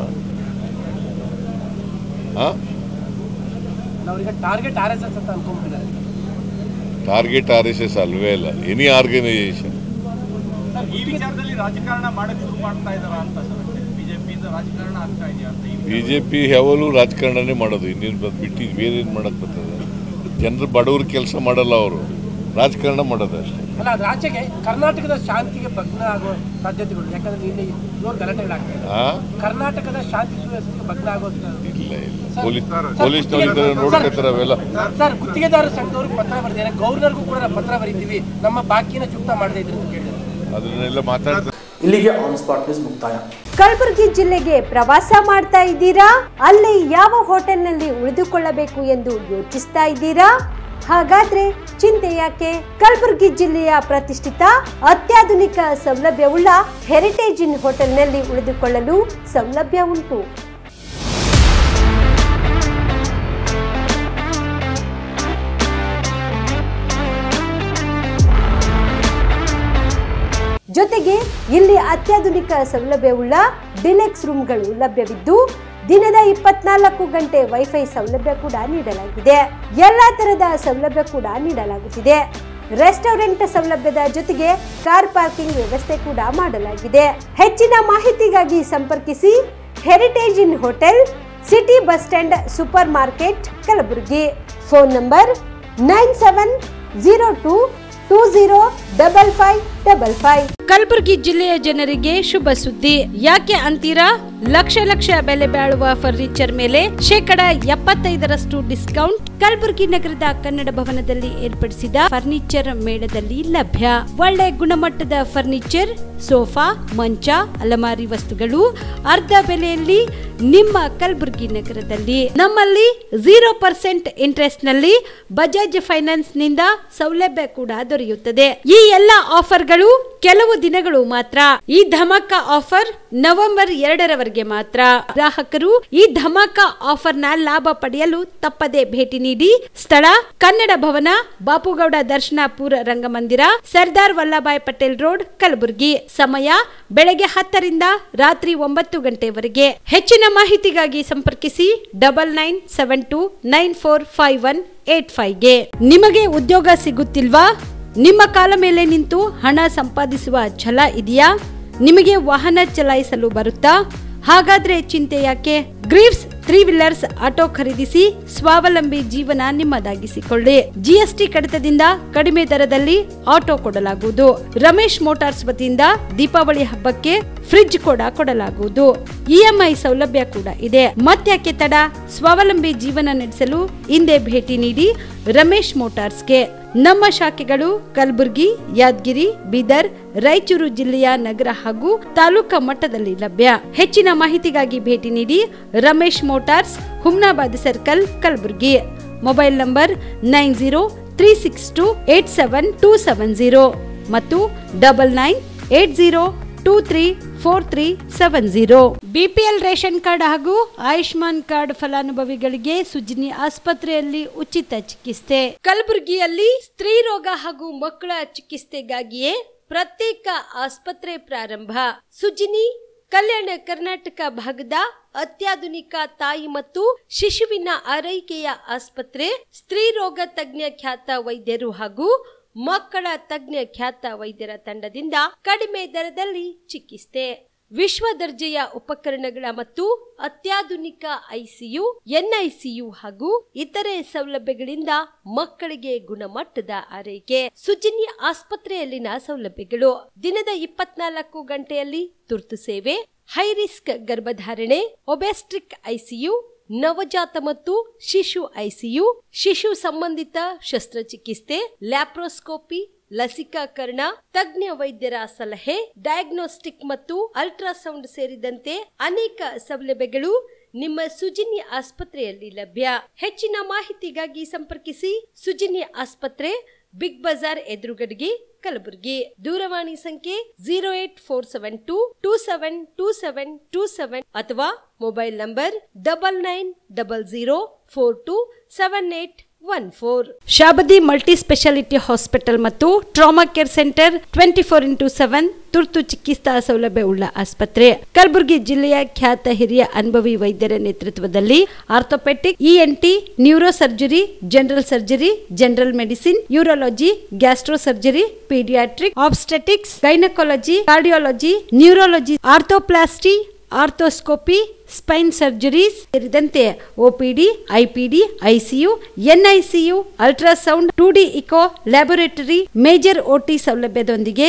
ಟಾರ್ಗೆಟ್ RSS ಅಲ್ವೇ ಅಲ್ಲ, ಎನಿ ಆರ್ಗನೈಸೇಷನ್. ಬಿಜೆಪಿ ಯಾವಾಗಲೂ ರಾಜಕಾರಣನೇ ಮಾಡೋದು, ಇನ್ನೇನು ಬಿಟ್ಟು ಬೇರೇನು ಮಾಡಕ್ ಬರ್ತದೆ? ಜನರು ಬಡವ್ರ ಕೆಲಸ ಮಾಡಲ್ಲ, ಅವರು ರಾಜಕಾರಣ ಮಾಡೋದು ಅಷ್ಟೇ. ಅಲ್ಲ, ರಾಜ್ಯಕ್ಕೆ ಕರ್ನಾಟಕದ ಶಾಂತಿಗೆ ಭಗ್ನ ಆಗುವ ಸಾಧ್ಯತೆಗಳು, ಯಾಕಂದ್ರೆ ಇಲ್ಲಿ ಜೋರು ಗಲಾಟೆಗಳಾಗ್ತದೆ. ಕರ್ನಾಟಕದ ಶಾಂತಿ ಸುವ್ಯವಸ್ಥೆಗೆ ಭಗ್ನ ಆಗೋದು ಪೊಲೀಸ್ನವರಿದ್ದಾರೆ, ನೋಡ್ಕೊತಾರೆ ಅವೆಲ್ಲ. ಸರ್, ಗುತ್ತಿಗೆದಾರ ಸಂಘದವ್ರಿಗೆ ಪತ್ರ ಬರೆದಿದ್ದಾರೆ, ಗವರ್ನರ್ಗೂ ಕೂಡ ಪತ್ರ ಬರೀತೀವಿ, ನಮ್ಮ ಬಾಕಿನ ಚುಕ್ತ ಮಾಡದೇ ಇದ್ರೆ ಅಂತ ಕೇಳಿದ್ರು. ಅದನ್ನೆಲ್ಲ ಮಾತಾಡ್ತಾರೆ. ಇಲ್ಲಿಗೆ ಆನ್ ಸ್ಪಾಟ್ ನ್ಯೂಸ್ ಮುಕ್ತಾಯ. ಕಲಬುರಗಿ ಜಿಲ್ಲೆಗೆ ಪ್ರವಾಸ ಮಾಡ್ತಾ ಇದ್ದೀರಾ? ಅಲ್ಲಿ ಯಾವ ಹೋಟೆಲ್ನಲ್ಲಿ ಉಳಿದುಕೊಳ್ಳಬೇಕು ಎಂದು ಯೋಚಿಸ್ತಾ ಇದ್ದೀರಾ? ಹಾಗಾದ್ರೆ ಚಿಂತೆ ಯಾಕೆ? ಕಲಬುರಗಿ ಜಿಲ್ಲೆಯ ಪ್ರತಿಷ್ಠಿತ ಅತ್ಯಾಧುನಿಕ ಸೌಲಭ್ಯವುಳ್ಳ ಹೆರಿಟೇಜ್ ಇನ್ ಹೋಟೆಲ್ನಲ್ಲಿ ಉಳಿದುಕೊಳ್ಳಲು ಸೌಲಭ್ಯ ಉಂಟು. ಜೊತೆಗೆ ಇಲ್ಲಿ ಅತ್ಯಾಧುನಿಕ ಸೌಲಭ್ಯವುಳ್ಳ ಡಿಲೆಕ್ಸ್ ರೂಮ್ಗಳು ಲಭ್ಯವಿದ್ದು ದಿನದ 24 ಗಂಟೆ ವೈಫೈ ಸೌಲಭ್ಯ ಕೂಡ ನೀಡಲಾಗಿದೆ. ಎಲ್ಲಾ ತರಹದ ಸೌಲಭ್ಯ ಕೂಡ ನೀಡಲಾಗುತ್ತಿದೆ. ರೆಸ್ಟೋರೆಂಟ್ ಸೌಲಭ್ಯದ ಜೊತೆಗೆ ಕಾರ್ ಪಾರ್ಕಿಂಗ್ ವ್ಯವಸ್ಥೆ ಕೂಡ ಮಾಡಲಾಗಿದೆ. ಹೆಚ್ಚಿನ ಮಾಹಿತಿಗಾಗಿ ಸಂಪರ್ಕಿಸಿ heritage inn hotel, city bus stand, super market, Kalaburagi. Phone number 9702205555. Kalaburagi ಜಿಲ್ಲೆಯ ಜನರಿಗೆ ಶುಭ ಸುದ್ದಿ. ಯಾಕೆ ಅಂತೀರಾ? ಲಕ್ಷ ಲಕ್ಷ ಬೆಲೆ ಬಾಳುವ ಫರ್ನಿಚರ್ ಮೇಲೆ 75% ಡಿಸ್ಕೌಂಟ್ ಕಲಬುರಗಿ ನಗರದ ಕನ್ನಡ ಭವನದಲ್ಲಿ ಏರ್ಪಡಿಸಿದ ಫರ್ನಿಚರ್ ಮೇಳದಲ್ಲಿ ಲಭ್ಯ. ಒಳ್ಳೆ ಗುಣಮಟ್ಟದ ಫರ್ನಿಚರ್, ಸೋಫಾ, ಮಂಚ, ಅಲಮಾರಿ ವಸ್ತುಗಳು ಅರ್ಧ ಬೆಲೆಯಲ್ಲಿ ನಿಮ್ಮ ಕಲಬುರಗಿ ನಗರದಲ್ಲಿ. ನಮ್ಮಲ್ಲಿ 0% ಇಂಟ್ರೆಸ್ಟ್ ನಲ್ಲಿ ಬಜಾಜ್ ಫೈನಾನ್ಸ್ ನಿಂದ ಸೌಲಭ್ಯ ಕೂಡ ದೊರೆಯುತ್ತದೆ. ಈ ಎಲ್ಲಾ ಆಫರ್ಗಳು ಕೆಲವು ದಿನಗಳು ಮಾತ್ರ. ಈ ಧಮಾಕ ಆಫರ್ ನವೆಂಬರ್ 2ರವರೆಗೆ ಮಾತ್ರ. ಗ್ರಾಹಕರು ಈ ಧಮಾಕ ಆಫರ್ ನ ಲಾಭ ಪಡೆಯಲು ತಪ್ಪದೆ ಭೇಟಿ ನೀಡಿ. ಸ್ಥಳ ಕನ್ನಡ ಭವನ, ಬಾಪುಗೌಡ ದರ್ಶನಾಪುರ ರಂಗಮಂದಿರ, ಸರ್ದಾರ್ ವಲ್ಲಭಾಯ್ ಪಟೇಲ್ ರೋಡ್, ಕಲಬುರಗಿ. ಸಮಯ ಬೆಳಗ್ಗೆ 10ರಿಂದ ರಾತ್ರಿ 9 ಗಂಟೆವರೆಗೆ. ಹೆಚ್ಚಿನ ಮಾಹಿತಿಗಾಗಿ ಸಂಪರ್ಕಿಸಿ 9972945185ಗೆ. ನಿಮಗೆ ಉದ್ಯೋಗ ಸಿಗುತ್ತಿಲ್ವಾ? ನಿಮ್ಮ ಕಾಲ ಮೇಲೆ ನಿಂತು ಹಣ ಸಂಪಾದಿಸುವ ಛಲ ಇದೆಯಾ? ನಿಮಗೆ ವಾಹನ ಚಲಾಯಿಸಲು ಬರುತ್ತಾ? ಹಾಗಾದ್ರೆ ಚಿಂತೆ ಯಾಕೆ? ಗ್ರೀವ್ಸ್ 3 ವೀಲರ್ಸ್ ಆಟೋ ಖರೀದಿಸಿ ಸ್ವಾವಲಂಬಿ ಜೀವನ ನಿಮ್ಮದಾಗಿಸಿಕೊಳ್ಳಿ. GST ಕಡಿತದಿಂದ ಕಡಿಮೆ ದರದಲ್ಲಿ ಆಟೋ ಕೊಡಲಾಗುವುದು. ರಮೇಶ್ ಮೋಟಾರ್ಸ್ ವತಿಯಿಂದ ದೀಪಾವಳಿ ಹಬ್ಬಕ್ಕೆ ಫ್ರಿಡ್ಜ್ ಕೂಡ ಕೊಡಲಾಗುವುದು. EMI ಸೌಲಭ್ಯ ಕೂಡ ಇದೆ. ಮತ್ತ್ಯಾಕೆ ತಡ? ಸ್ವಾವಲಂಬಿ ಜೀವನ ನಡೆಸಲು ಹಿಂದೆ ಭೇಟಿ ನೀಡಿ ರಮೇಶ್ ಮೋಟಾರ್ಸ್ಗೆ. ನಮ್ಮ ಶಾಖೆಗಳು ಕಲಬುರಗಿ, ಯಾದಗಿರಿ, ಬೀದರ್, ರಾಯಚೂರು ಜಿಲ್ಲೆಯ ನಗರ ಹಾಗೂ ತಾಲೂಕಾ ಮಟ್ಟದಲ್ಲಿ ಲಭ್ಯ. ಹೆಚ್ಚಿನ ಮಾಹಿತಿಗಾಗಿ ಭೇಟಿ ನೀಡಿ Ramesh motors, Humnabad circle, Kalaburagi. Mobile number 9036287270 ಮತ್ತು 9980234370. BPL ರೇಷನ್ ಕಾರ್ಡ್ ಹಾಗೂ ಆಯುಷ್ಮಾನ್ ಕಾರ್ಡ್ ಫಲಾನುಭವಿಗಳಿಗೆ ಸುಜಿನಿ ಆಸ್ಪತ್ರೆಯಲ್ಲಿ ಉಚಿತ ಚಿಕಿತ್ಸೆ. ಕಲಬುರಗಿಯಲ್ಲಿ ಸ್ತ್ರೀ ರೋಗ ಹಾಗೂ ಮಕ್ಕಳ ಚಿಕಿತ್ಸೆಗಾಗಿಯೇ ಪ್ರತ್ಯೇಕ ಆಸ್ಪತ್ರೆ ಪ್ರಾರಂಭ. ಸುಜಿನಿ ಕಲ್ಯಾಣ ಕರ್ನಾಟಕ ಭಾಗದ ಅತ್ಯಾಧುನಿಕ ತಾಯಿ ಮತ್ತು ಶಿಶುವಿನ ಆರೈಕೆಯ ಆಸ್ಪತ್ರೆ. ಸ್ತ್ರೀ ರೋಗ ತಜ್ಞ ಖ್ಯಾತ ವೈದ್ಯರು ಹಾಗೂ ಮಕ್ಕಳ ತಜ್ಞ ಖ್ಯಾತ ವೈದ್ಯರ ತಂಡದಿಂದ ಕಡಿಮೆ ದರದಲ್ಲಿ ಚಿಕಿತ್ಸೆ. ವಿಶ್ವ ದರ್ಜೆಯ ಉಪಕರಣಗಳ ಮತ್ತು ಅತ್ಯಾಧುನಿಕ ICU, NICU ಹಾಗೂ ಇತರೆ ಸೌಲಭ್ಯಗಳಿಂದ ಮಕ್ಕಳಿಗೆ ಗುಣಮಟ್ಟದ ಆರೈಕೆ. ಸುಜಿನಿ ಆಸ್ಪತ್ರೆಯಲ್ಲಿನ ಸೌಲಭ್ಯಗಳು: ದಿನದ 24 ಗಂಟೆಯಲ್ಲಿ ತುರ್ತು ಸೇವೆ, ಹೈ ರಿಸ್ಕ್ ಗರ್ಭಧಾರಣೆ, ಒಬೆಸ್ಟ್ರಿಕ್ ICU, ನವಜಾತ ಮತ್ತು ಶಿಶು ICU, ಶಿಶು ಸಂಬಂಧಿತ ಶಸ್ತ್ರಚಿಕಿತ್ಸೆ, ಲ್ಯಾಪ್ರೋಸ್ಕೋಪಿ, ಲಸಿಕಾಕರಣ, ತಜ್ಞ ವೈದ್ಯರ ಸಲಹೆ, ಡಯಾಗ್ನೋಸ್ಟಿಕ್ ಮತ್ತು ಅಲ್ಟ್ರಾಸೌಂಡ್ ಸೇರಿದಂತೆ ಅನೇಕ ಸೌಲಭ್ಯಗಳು ನಿಮ್ಮ ಸುಜಿನಿ ಆಸ್ಪತ್ರೆಯಲ್ಲಿ ಲಭ್ಯ. ಹೆಚ್ಚಿನ ಮಾಹಿತಿಗಾಗಿ ಸಂಪರ್ಕಿಸಿ ಸುಜಿನಿ ಆಸ್ಪತ್ರೆ, ಬಿಗ್ ಬಜಾರ್ ಎದುರುಗಡೆಗೆ, ಕಲಬುರಗಿ. ದೂರವಾಣಿ ಸಂಖ್ಯೆ 08472272727 ಅಥವಾ mobile number 9900427814. Shabdi multi speciality hospital ಮತ್ತು ಟ್ರಾಮಾ ಕೇರ್ ಸೆಂಟರ್ 24x7 ತುರ್ತು ಚಿಕಿತ್ಸಾ ಸೌಲಭ್ಯ ಉಳ್ಳ ಆಸ್ಪತ್ರೆ. ಕಲಬುರಗಿ ಜಿಲ್ಲೆಯ ಖ್ಯಾತ ಹಿರಿಯ ಅನುಭವಿ ವೈದ್ಯರ ನೇತೃತ್ವದಲ್ಲಿ orthopaedic, ENT, neuro surgery, general surgery, general medicine, urology, gastro surgery, paediatric, obstetrics, gynaecology, cardiology, neurology, arthroplasty, arthroscopy, spine surgeries ಸೇರಿದಂತೆ OPD, IPD, ICU, NICU, ultrasound, 2D echo, laboratory, major OT ಸೌಲಭ್ಯದೊಂದಿಗೆ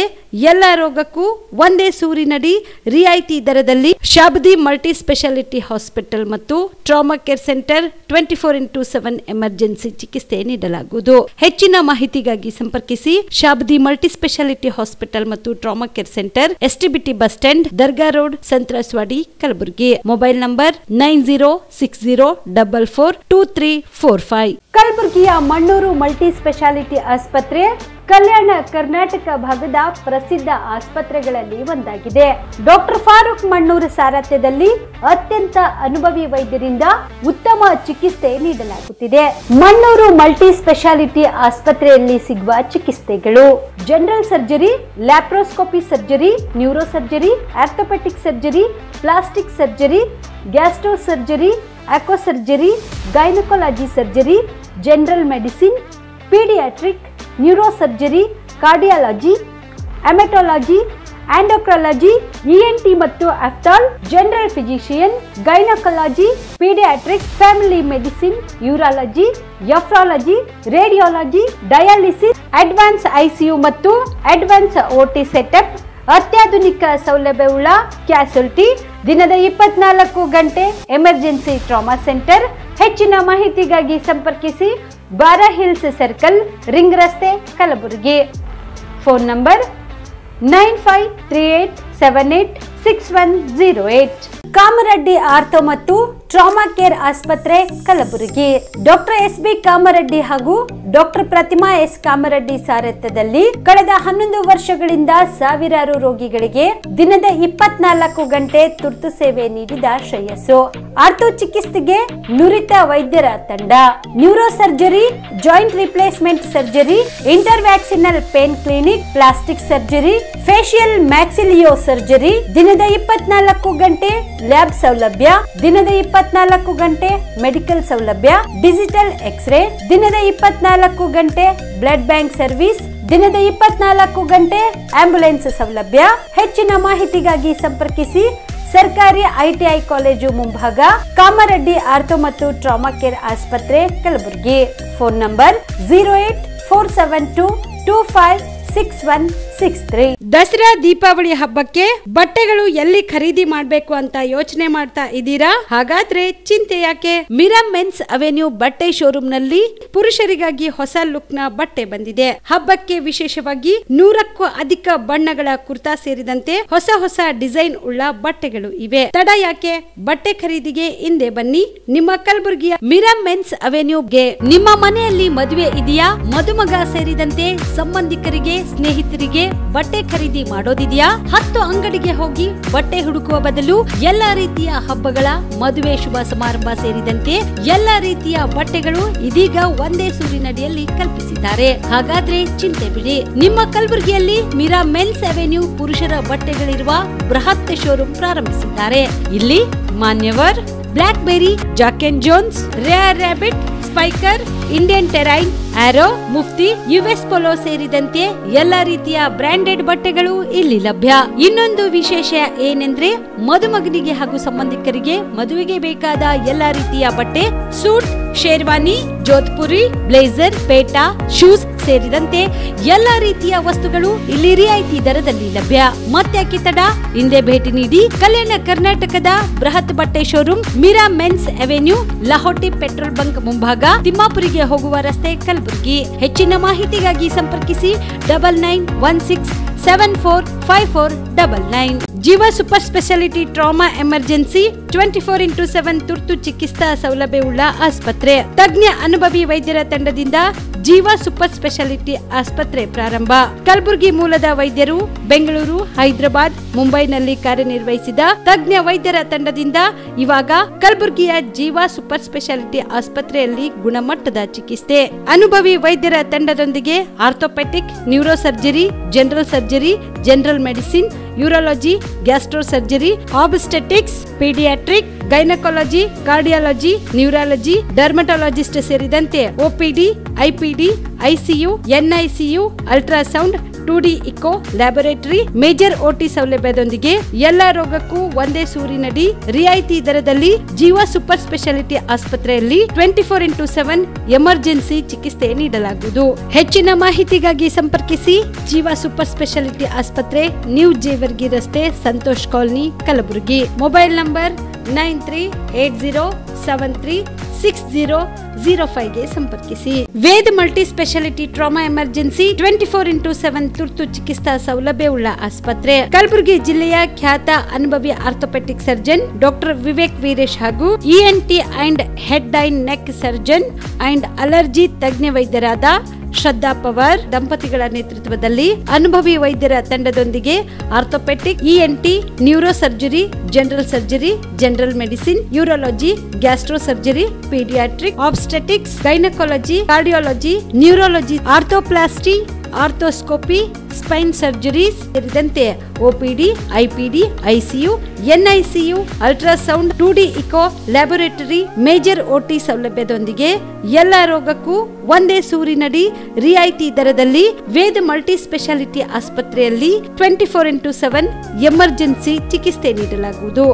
ಎಲ್ಲ ರೋಗಕ್ಕೂ ಒಂದೇ ಸೂರಿನಡಿ ರಿಯಾಯಿತಿ ದರದಲ್ಲಿ ಶಾಬದಿ ಮಲ್ಟಿ ಸ್ಪೆಷಾಲಿಟಿ ಹಾಸ್ಪಿಟಲ್ ಮತ್ತು trauma care centre 24x7 emergency ಚಿಕಿತ್ಸೆ ನೀಡಲಾಗುವುದು. ಹೆಚ್ಚಿನ ಮಾಹಿತಿಗಾಗಿ ಸಂಪರ್ಕಿಸಿ ಶಾಬದಿ ಮಲ್ಟಿ ಸ್ಪೆಷಾಲಿಟಿ ಹಾಸ್ಪಿಟಲ್ ಮತ್ತು trauma care centre, STBT bus stand, Dargah road, ಸಂತ್ರಸ್ವಾಡಿ, Kalaburagi. Mobile number 9060442345. ಕಲಬುರಗಿಯ ಮಣ್ಣೂರು ಮಲ್ಟಿ ಸ್ಪೆಷಾಲಿಟಿ ಆಸ್ಪತ್ರೆ ಕಲ್ಯಾಣ ಕರ್ನಾಟಕ ಭಾಗದ ಪ್ರಸಿದ್ಧ ಆಸ್ಪತ್ರೆಗಳಲ್ಲಿ ಒಂದಾಗಿದೆ. ಡಾಕ್ಟರ್ ಫಾರೂಕ್ ಮಣ್ಣೂರು ಸಾರಥ್ಯದಲ್ಲಿ ಅತ್ಯಂತ ಅನುಭವಿ ವೈದ್ಯರಿಂದ ಉತ್ತಮ ಚಿಕಿತ್ಸೆ ನೀಡಲಾಗುತ್ತಿದೆ. ಮಣ್ಣೂರು ಮಲ್ಟಿ ಸ್ಪೆಷಾಲಿಟಿ ಆಸ್ಪತ್ರೆಯಲ್ಲಿ ಸಿಗುವ ಚಿಕಿತ್ಸೆಗಳು: general surgery, laparoscopy surgery, neuro surgery, orthopaedic surgery, plastic surgery, gastro surgery, ಆಕ್ವಾ surgery, gynaecology surgery, general medicine, paediatric, neuro surgery, cardiology, haematology, endocrinology, ENT ಮತ್ತು ophthal, general physician, gynaecology, paediatric, family medicine, urology, nephrology, radiology, dialysis, advance ICU ಮತ್ತು ಅಡ್ವಾನ್ಸ್ OT ಸೆಟಪ್, ಅತ್ಯಾಧುನಿಕ ಸೌಲಭ್ಯವುಳ್ಳ ಕ್ಯಾಸುಲಿಟಿ, ದಿನದ 24 ಗಂಟೆ ಎಮರ್ಜೆನ್ಸಿ ಟ್ರಾಮಾ ಸೆಂಟರ್. ಹೆಚ್ಚಿನ ಮಾಹಿತಿಗಾಗಿ ಸಂಪರ್ಕಿಸಿ ಬಾರಾ ಹಿಲ್ಸ್ ಸರ್ಕಲ್, ರಿಂಗ್ ರಸ್ತೆ, Kalaburagi. Phone number 9538786108. Kamareddy ortho ಮತ್ತು ಟ್ರಾಮಾ ಕೇರ್ ಆಸ್ಪತ್ರೆ, ಕಲಬುರಗಿ. ಡಾಕ್ಟರ್ SB ಕಾಮರೆಡ್ಡಿ ಹಾಗೂ ಡಾಕ್ಟರ್ ಪ್ರತಿಮಾ S ಕಾಮರೆಡ್ಡಿ ಸಾರಥ್ಯದಲ್ಲಿ ಕಳೆದ 11 ವರ್ಷಗಳಿಂದ ಸಾವಿರಾರು ರೋಗಿಗಳಿಗೆ ದಿನದ 24 ಗಂಟೆ ತುರ್ತು ಸೇವೆ ನೀಡಿದ ಶ್ರೇಯಸ್ಸು. ಆರ್ಥೋ ಚಿಕಿತ್ಸೆಗೆ ನುರಿತ ವೈದ್ಯರ ತಂಡ, neuro surgery, joint replacement surgery, interventional pain clinic, plastic surgery, facial maxillo surgery, ದಿನದ 24 ಗಂಟೆ ಲ್ಯಾಬ್ ಸೌಲಭ್ಯ, ದಿನದ 24 ಗಂಟೆ ಮೆಡಿಕಲ್ ಸೌಲಭ್ಯ, ಡಿಜಿಟಲ್ ಎಕ್ಸ್ರೇ, ದಿನದ 24 ಗಂಟೆ ಬ್ಲಡ್ ಬ್ಯಾಂಕ್ ಸರ್ವಿಸ್, ದಿನದ 24 ಗಂಟೆ ಆಂಬ್ಯುಲೆನ್ಸ್ ಸೌಲಭ್ಯ. ಹೆಚ್ಚಿನ ಮಾಹಿತಿಗಾಗಿ ಸಂಪರ್ಕಿಸಿ ಸರ್ಕಾರಿ ITI ಕಾಲೇಜು ಮುಂಭಾಗ, ಕಾಮರೆಡ್ಡಿ ಆರ್ಥೋ ಮತ್ತು ಟ್ರಾಮಾ ಕೇರ್ ಆಸ್ಪತ್ರೆ, ಕಲಬುರಗಿ. Phone number 08472256163. ದಸರಾ ದೀಪಾವಳಿ ಹಬ್ಬಕ್ಕೆ ಬಟ್ಟೆಗಳು ಎಲ್ಲಿ ಖರೀದಿ ಮಾಡಬೇಕು ಅಂತ ಯೋಚನೆ ಮಾಡ್ತಾ ಇದ್ದೀರಾ? ಹಾಗಾದ್ರೆ ಚಿಂತೆ ಯಾಕೆ? ಮಿರಾ ಮೆನ್ಸ್ ಅವೆನ್ಯೂ ಬಟ್ಟೆ ಶೋರೂಮ್ ನಲ್ಲಿ ಪುರುಷರಿಗಾಗಿ ಹೊಸ ಲುಕ್ ನ ಬಟ್ಟೆ ಬಂದಿದೆ. ಹಬ್ಬಕ್ಕೆ ವಿಶೇಷವಾಗಿ 100ಕ್ಕೂ ಅಧಿಕ ಬಣ್ಣಗಳ ಕುರ್ತಾ ಸೇರಿದಂತೆ ಹೊಸ ಹೊಸ ಡಿಸೈನ್ ಉಳ್ಳ ಬಟ್ಟೆಗಳು ಇವೆ. ತಡ ಯಾಕೆ? ಬಟ್ಟೆ ಖರೀದಿಗೆ ಹಿಂದೆ ಬನ್ನಿ ನಿಮ್ಮ ಕಲಬುರಗಿಯ ಮಿರಾ ಮೆನ್ಸ್ ಅವೆನ್ಯೂಗೆ. ನಿಮ್ಮ ಮನೆಯಲ್ಲಿ ಮದುವೆ ಇದೆಯಾ? ಮದುಮಗ ಸೇರಿದಂತೆ ಸಂಬಂಧಿಕರಿಗೆ, ಸ್ನೇಹಿತರಿಗೆ ಬಟ್ಟೆ ಖರೀದಿ ಮಾಡೋದಿದೆಯಾ? 10 ಅಂಗಡಿಗೆ ಹೋಗಿ ಬಟ್ಟೆ ಹುಡುಕುವ ಬದಲು ಎಲ್ಲಾ ರೀತಿಯ ಹಬ್ಬಗಳ, ಮದುವೆ, ಶುಭ ಸಮಾರಂಭ ಸೇರಿದಂತೆ ಎಲ್ಲಾ ರೀತಿಯ ಬಟ್ಟೆಗಳು ಇದೀಗ ಒಂದೇ ಸೂರಿನಡಿಯಲ್ಲಿ ಕಲ್ಪಿಸಿದ್ದಾರೆ. ಹಾಗಾದ್ರೆ ಚಿಂತೆ ಬಿಡಿ, ನಿಮ್ಮ ಕಲಬುರಗಿಯಲ್ಲಿ ಮಿರಾ ಮೆನ್ಸ್ ಅವೆನ್ಯೂ ಪುರುಷರ ಬಟ್ಟೆಗಳಿರುವ ಬೃಹತ್ ಶೋರೂಮ್ ಪ್ರಾರಂಭಿಸಿದ್ದಾರೆ. ಇಲ್ಲಿ Manyavar, Blackberry, Jack and Jones, Rare Rabbit, Spykar, Indian Terrain, Arrow, Mufti, US Polo ಸೇರಿದಂತೆ ಎಲ್ಲಾ ರೀತಿಯ ಬ್ರಾಂಡೆಡ್ ಬಟ್ಟೆಗಳು ಇಲ್ಲಿ ಲಭ್ಯ. ಇನ್ನೊಂದು ವಿಶೇಷ ಏನೆಂದ್ರೆ ಮದುಮಗನಿಗೆ ಹಾಗೂ ಸಂಬಂಧಿಕರಿಗೆ ಮದುವೆಗೆ ಬೇಕಾದ ಎಲ್ಲಾ ರೀತಿಯ ಬಟ್ಟೆ, ಸೂಟ್, ಶೇರ್ವಾನಿ, ಜೋಧ್ಪುರಿ, ಬ್ಲೇಸರ್, ಪೇಟಾ, ಶೂಸ್ ಸೇರಿದಂತೆ ಎಲ್ಲಾ ರೀತಿಯ ವಸ್ತುಗಳು ಇಲ್ಲಿ ರಿಯಾಯಿತಿ ದರದಲ್ಲಿ ಲಭ್ಯ. ಮತ್ತ್ಯಾಕೆ ತಡ? ಹಿಂದೆ ಭೇಟಿ ನೀಡಿ ಕಲ್ಯಾಣ ಕರ್ನಾಟಕದ ಬೃಹತ್ ಬಟ್ಟೆ showroom Mira men's avenue, Lahoti petrol bunk ಮುಂಭಾಗ, ತಿಮ್ಮಾಪುರಿಗೆ ಹೋಗುವ ರಸ್ತೆ, ಕಲಬುರಗಿ. ಹೆಚ್ಚಿನ ಮಾಹಿತಿಗಾಗಿ ಸಂಪರ್ಕಿಸಿ 9916745499. ಜೀವ super speciality trauma emergency 24x7 ತುರ್ತು ಚಿಕಿತ್ಸಾ ಸೌಲಭ್ಯವುಳ್ಳ ಆಸ್ಪತ್ರೆ. ತಜ್ಞ ಅನುಭವಿ ವೈದ್ಯರ ತಂಡದಿಂದ ಜೀವ ಸೂಪರ್ ಸ್ಪೆಷಾಲಿಟಿ ಆಸ್ಪತ್ರೆ ಪ್ರಾರಂಭ. ಕಲಬುರಗಿ ಮೂಲದ ವೈದ್ಯರು ಬೆಂಗಳೂರು, ಹೈದರಾಬಾದ್, ಮುಂಬೈನಲ್ಲಿ ಕಾರ್ಯನಿರ್ವಹಿಸಿದ ತಜ್ಞ ವೈದ್ಯರ ತಂಡದಿಂದ ಇವಾಗ ಕಲಬುರಗಿಯ ಜೀವ ಸೂಪರ್ ಸ್ಪೆಷಾಲಿಟಿ ಆಸ್ಪತ್ರೆಯಲ್ಲಿ ಗುಣಮಟ್ಟದ ಚಿಕಿತ್ಸೆ. ಅನುಭವಿ ವೈದ್ಯರ ತಂಡದೊಂದಿಗೆ orthopaedic, neuro surgery, general surgery, general medicine, urology, gastro surgery, obstetrics, paediatric, gynaecology, cardiology, neurology, dermatologist ಸೇರಿದಂತೆ OPD, IPD, ICU, NICU, ultrasound, 2D echo, laboratory, major OT ಸೌಲಭ್ಯದೊಂದಿಗೆ ಎಲ್ಲಾ ರೋಗಕ್ಕೂ ಒಂದೇ ಸೂರಿನಡಿ ರಿಯಾಯಿತಿ ದರದಲ್ಲಿ ಜೀವ ಸೂಪರ್ ಸ್ಪೆಷಾಲಿಟಿ ಆಸ್ಪತ್ರೆಯಲ್ಲಿ 24x7 ಎಮರ್ಜೆನ್ಸಿ ಚಿಕಿತ್ಸೆ ನೀಡಲಾಗುವುದು. ಹೆಚ್ಚಿನ ಮಾಹಿತಿಗಾಗಿ ಸಂಪರ್ಕಿಸಿ ಜೀವ ಸೂಪರ್ ಸ್ಪೆಷಾಲಿಟಿ ಆಸ್ಪತ್ರೆ, ನ್ಯೂ ಜೇವರ್ಗಿ ರಸ್ತೆ, Santosh colony, Kalaburagi. Mobile number 9380736005ಗೆ ಸಂಪರ್ಕಿಸಿ. Veda multi speciality trauma emergency 24x7 ತುರ್ತು ಚಿಕಿತ್ಸಾ ಸೌಲಭ್ಯವುಳ್ಳ ಆಸ್ಪತ್ರೆ. ಕಲಬುರಗಿ ಜಿಲ್ಲೆಯ ಖ್ಯಾತ ಅನುಭವಿ orthopaedic surgeon doctor Vivek Veeresh ಹಾಗೂ ENT and head and neck surgeon and allergy ತಜ್ಞ ವೈದ್ಯರಾದ ಶ್ರದ್ಧಾ ಪವಾರ್ ದಂಪತಿಗಳ ನೇತೃತ್ವದಲ್ಲಿ ಅನುಭವಿ ವೈದ್ಯರ ತಂಡದೊಂದಿಗೆ orthopaedic, ENT, neuro surgery, general surgery, general medicine, urology, gastro surgery, paediatric, obstetrics, gynaecology, cardiology, neurology, arthroplasty, arthroscopy, spine surgeries ಸೇರಿದಂತೆ OPD, IPD, ICU, NICU, ultrasound, 2D echo, laboratory, major OT ಸೌಲಭ್ಯದೊಂದಿಗೆ ಎಲ್ಲ ರೋಗಕ್ಕೂ ಒಂದೇ ಸೂರಿನಡಿ ರಿಯಾಯಿತಿ ದರದಲ್ಲಿ ವೇದ ಮಲ್ಟಿ ಸ್ಪೆಷಾಲಿಟಿ ಆಸ್ಪತ್ರೆಯಲ್ಲಿ 24x7 ಎಮರ್ಜೆನ್ಸಿ ಚಿಕಿತ್ಸೆ ನೀಡಲಾಗುವುದು.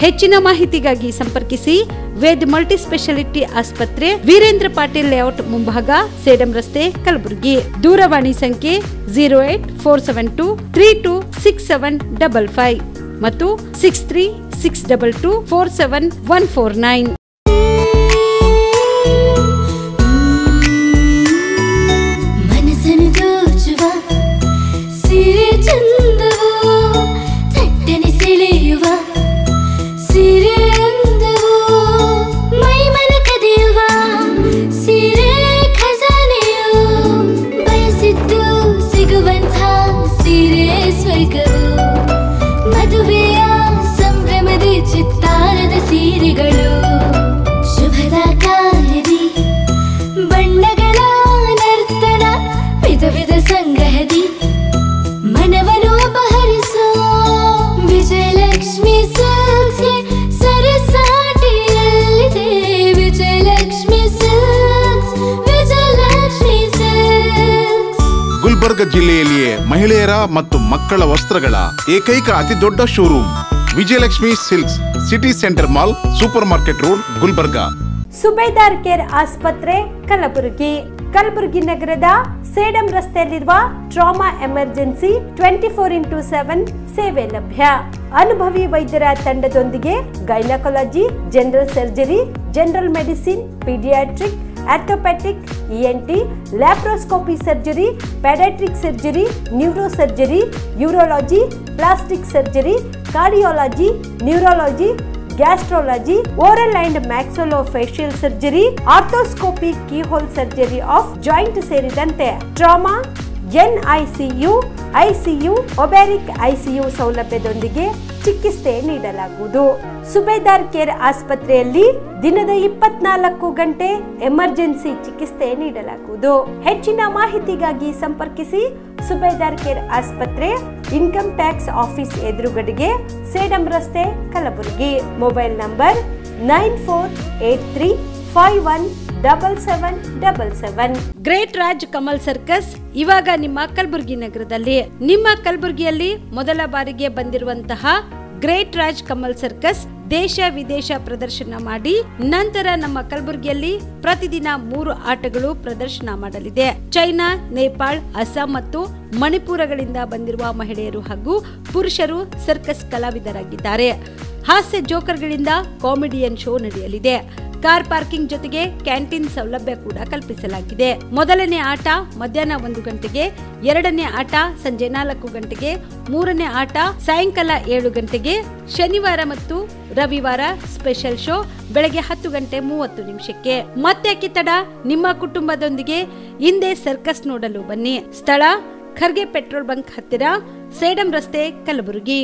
ಹೆಚ್ಚಿನ ಮಾಹಿತಿಗಾಗಿ ಸಂಪರ್ಕಿಸಿ ವೇದ್ ಮಲ್ಟಿ ಸ್ಪೆಷಾಲಿಟಿ ಆಸ್ಪತ್ರೆ, ವೀರೇಂದ್ರ ಪಾಟೀಲ್ ಲೇಔಟ್ ಮುಂಭಾಗ, ಸೇಡಂ ರಸ್ತೆ, ಕಲಬುರಗಿ. ದೂರವಾಣಿ ಸಂಖ್ಯೆ 08472326755 ಮತ್ತು 6362247149. ಗುಲ್ಬರ್ಗ ಜಿಲ್ಲೆಯಲ್ಲಿಯೇ ಮಹಿಳೆಯರ ಮತ್ತು ಮಕ್ಕಳ ವಸ್ತ್ರಗಳ ಏಕೈಕ ಅತಿ ದೊಡ್ಡ showroom Vijayalakshmi silks, city centre mall, super market road, Gulbarga. Subedar care ಆಸ್ಪತ್ರೆ, ಕಲಬುರಗಿ. ಕಲಬುರಗಿ ನಗರದ ಸೇಡಂ ರಸ್ತೆಯಲ್ಲಿರುವ ಟ್ರಾಮಾ ಎಮರ್ಜೆನ್ಸಿ 24x7 ಸೇವೆ ಲಭ್ಯ. ಅನುಭವಿ ವೈದ್ಯರ ತಂಡದೊಂದಿಗೆ gynaecology, general surgery, general medicine, paediatric, orthopaedic, ENT, laparoscopy surgery, paediatric surgery, neuro surgery, urology, plastic surgery, cardiology, neurology, gastrology, oral and maxillofacial surgery, arthroscopy, keyhole surgery of joint ಸೇರಿದಂತೆ ಟ್ರಾಮಾ, NICU, ICU, ಒಬ್ಯಾರಿಕ್ ICU ಸೌಲಭ್ಯದೊಂದಿಗೆ ಚಿಕಿತ್ಸೆ ನೀಡಲಾಗುವುದು. ಸುಬೇದಾರ್ ಕೇರ್ ಆಸ್ಪತ್ರೆಯಲ್ಲಿ ದಿನದ 24 ಗಂಟೆ ಎಮರ್ಜೆನ್ಸಿ ಚಿಕಿತ್ಸೆ ನೀಡಲಾಗುವುದು. ಹೆಚ್ಚಿನ ಮಾಹಿತಿಗಾಗಿ ಸಂಪರ್ಕಿಸಿ ಸುಬೇದಾರ್ ಕೇರ್ ಆಸ್ಪತ್ರೆ, ಇನ್ಕಮ್ ಟ್ಯಾಕ್ಸ್ ಆಫೀಸ್ ಎದುರುಗಡೆಗೆ, ಸೇಡಂ ರಸ್ತೆ, Kalaburagi. Mobile number 9483517777. Great Raj Kamal circus ಇವಾಗ ನಿಮ್ಮ ಕಲಬುರಗಿ ನಗರದಲ್ಲಿ. ನಿಮ್ಮ ಕಲಬುರಗಿಯಲ್ಲಿ ಮೊದಲ ಬಾರಿಗೆ ಬಂದಿರುವಂತಹ ಗ್ರೇಟ್ ರಾಜ್ ಕಮಲ್ ಸರ್ಕಸ್ ದೇಶ ವಿದೇಶ ಪ್ರದರ್ಶನ ಮಾಡಿ ನಂತರ ನಮ್ಮ ಕಲಬುರಗಿಯಲ್ಲಿ ಪ್ರತಿದಿನ 3 ಆಟಗಳು ಪ್ರದರ್ಶನ ಮಾಡಲಿದೆ. ಚೈನಾ, ನೇಪಾಳ, ಅಸ್ಸಾಂ ಮತ್ತು ಮಣಿಪುರಗಳಿಂದ ಬಂದಿರುವ ಮಹಿಳೆಯರು ಹಾಗೂ ಪುರುಷರು ಸರ್ಕಸ್ ಕಲಾವಿದರಾಗಿದ್ದಾರೆ. ಹಾಸ್ಯ ಜೋಕರ್ಗಳಿಂದ ಕಾಮಿಡಿಯನ್ ಶೋ ನಡೆಯಲಿದೆ. ಕಾರ್ ಪಾರ್ಕಿಂಗ್ ಜೊತೆಗೆ ಕ್ಯಾಂಟೀನ್ ಸೌಲಭ್ಯ ಕೂಡ ಕಲ್ಪಿಸಲಾಗಿದೆ. ಮೊದಲನೇ ಆಟ ಮಧ್ಯಾಹ್ನ 1 ಗಂಟೆಗೆ, ಎರಡನೇ ಆಟ ಸಂಜೆ 4 ಗಂಟೆಗೆ, ಮೂರನೇ ಆಟ ಸಾಯಂಕಾಲ 7 ಗಂಟೆಗೆ. ಶನಿವಾರ ಮತ್ತು ರವಿವಾರ ಸ್ಪೆಷಲ್ ಶೋ ಬೆಳಗ್ಗೆ 10:30 ಮತ್ತೆ ತಡ, ನಿಮ್ಮ ಕುಟುಂಬದೊಂದಿಗೆ ಹಿಂದೆ ಸರ್ಕಸ್ ನೋಡಲು ಬನ್ನಿ. ಸ್ಥಳ ಖರ್ಗೆ ಪೆಟ್ರೋಲ್ ಬಂಕ್ ಹತ್ತಿರ, ಸೇಡಂ ರಸ್ತೆ, ಕಲಬುರಗಿ.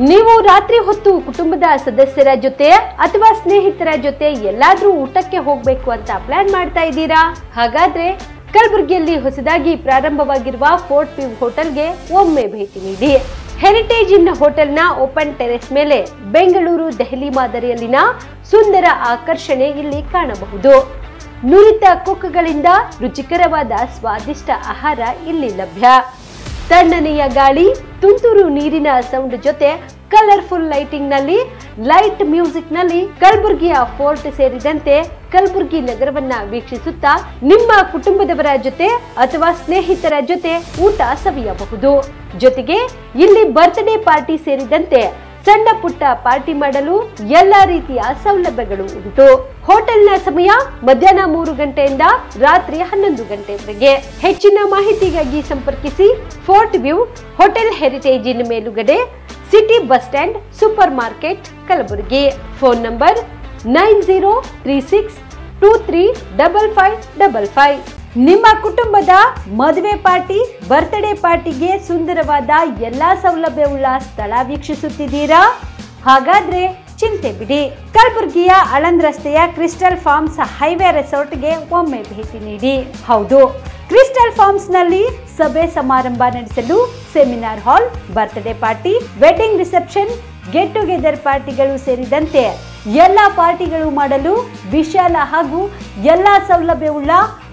ನೀವು ರಾತ್ರಿ ಹೊತ್ತು ಕುಟುಂಬದ ಸದಸ್ಯರ ಜೊತೆ ಅಥವಾ ಸ್ನೇಹಿತರ ಜೊತೆ ಎಲ್ಲಾದ್ರೂ ಊಟಕ್ಕೆ ಹೋಗ್ಬೇಕು ಅಂತ ಪ್ಲಾನ್ ಮಾಡ್ತಾ ಇದ್ದೀರಾ? ಹಾಗಾದ್ರೆ ಕಲಬುರಗಿಯಲ್ಲಿ ಹೊಸದಾಗಿ ಪ್ರಾರಂಭವಾಗಿರುವ ಫೋರ್ಟ್ ವ್ಯೂ ಹೋಟೆಲ್ಗೆ ಒಮ್ಮೆ ಭೇಟಿ ನೀಡಿ. ಹೆರಿಟೇಜ್ ಇನ್ ಹೋಟೆಲ್ನ ಓಪನ್ ಟೆರೆಸ್ ಮೇಲೆ ಬೆಂಗಳೂರು, ದೆಹಲಿ ಮಾದರಿಯಲ್ಲಿನ ಸುಂದರ ಆಕರ್ಷಣೆ ಇಲ್ಲಿ ಕಾಣಬಹುದು. ನುರಿತ ಕುಕ್ಗಳಿಂದ ರುಚಿಕರವಾದ ಸ್ವಾದಿಷ್ಟ ಆಹಾರ ಇಲ್ಲಿ ಲಭ್ಯ. ತಣ್ಣನೆಯ ಗಾಳಿ, ತುಂತುರು ನೀರಿನ ಸೌಂಡ್ ಜೊತೆ ಕಲರ್ಫುಲ್ ಲೈಟಿಂಗ್ ನಲ್ಲಿ, ಲೈಟ್ ಮ್ಯೂಸಿಕ್ ನಲ್ಲಿ ಕಲಬುರಗಿಯ ಫೋರ್ಟ್ ಸೇರಿದಂತೆ ಕಲಬುರಗಿ ನಗರವನ್ನ ವೀಕ್ಷಿಸುತ್ತಾ ನಿಮ್ಮ ಕುಟುಂಬದವರ ಜೊತೆ ಅಥವಾ ಸ್ನೇಹಿತರ ಜೊತೆ ಊಟ ಸವಿಯಬಹುದು. ಜೊತೆಗೆ ಇಲ್ಲಿ ಬರ್ತ್ಡೇ ಪಾರ್ಟಿ ಸೇರಿದಂತೆ ಸಣ್ಣ ಪುಟ್ಟ ಪಾರ್ಟಿ ಮಾಡಲು ಎಲ್ಲಾ ರೀತಿಯ ಸೌಲಭ್ಯಗಳು ಉಂಟು. ಹೋಟೆಲ್ನ ಸಮಯ ಮಧ್ಯಾಹ್ನ 3 ಗಂಟೆಯಿಂದ ರಾತ್ರಿ 11 ಗಂಟೆವರೆಗೆ. ಹೆಚ್ಚಿನ ಮಾಹಿತಿಗಾಗಿ ಸಂಪರ್ಕಿಸಿ ಫೋರ್ಟ್ ವ್ಯೂ ಹೋಟೆಲ್ ಹೆರಿಟೇಜಿನ ಮೇಲುಗಡೆ city bus stand super market Kalaburagi. Phone number 9036235555. ನಿಮ್ಮ ಕುಟುಂಬದ ಮದುವೆ ಪಾರ್ಟಿ, ಬರ್ತ್ಡೇ ಪಾರ್ಟಿಗೆ ಸುಂದರವಾದ ಎಲ್ಲಾ ಸೌಲಭ್ಯವುಳ್ಳ ಸ್ಥಳ ವೀಕ್ಷಿಸುತ್ತಿದ್ದೀರಾ? ಹಾಗಾದ್ರೆ ಚಿಂತೆ ಬಿಡಿ. ಕಲಬುರಗಿಯ ಆಳಂದ್ ರಸ್ತೆಯ ಕ್ರಿಸ್ಟಲ್ ಫಾರ್ಮ್ಸ್ ಹೈವೇ ರೆಸಾರ್ಟ್ಗೆ ಒಮ್ಮೆ ಭೇಟಿ ನೀಡಿ. ಹೌದು, ಕ್ರಿಸ್ಟಲ್ ಫಾರ್ಮ್ಸ್ ನಲ್ಲಿ ಸಭೆ ಸಮಾರಂಭ ನಡೆಸಲು seminar hall, birthday party, wedding reception, get together ಪಾರ್ಟಿಗಳು ಸೇರಿದಂತೆ ಎಲ್ಲಾ ಪಾರ್ಟಿಗಳು ಮಾಡಲು ವಿಶಾಲ ಹಾಗೂ ಎಲ್ಲಾ ಸೌಲಭ್ಯವುಳ್ಳ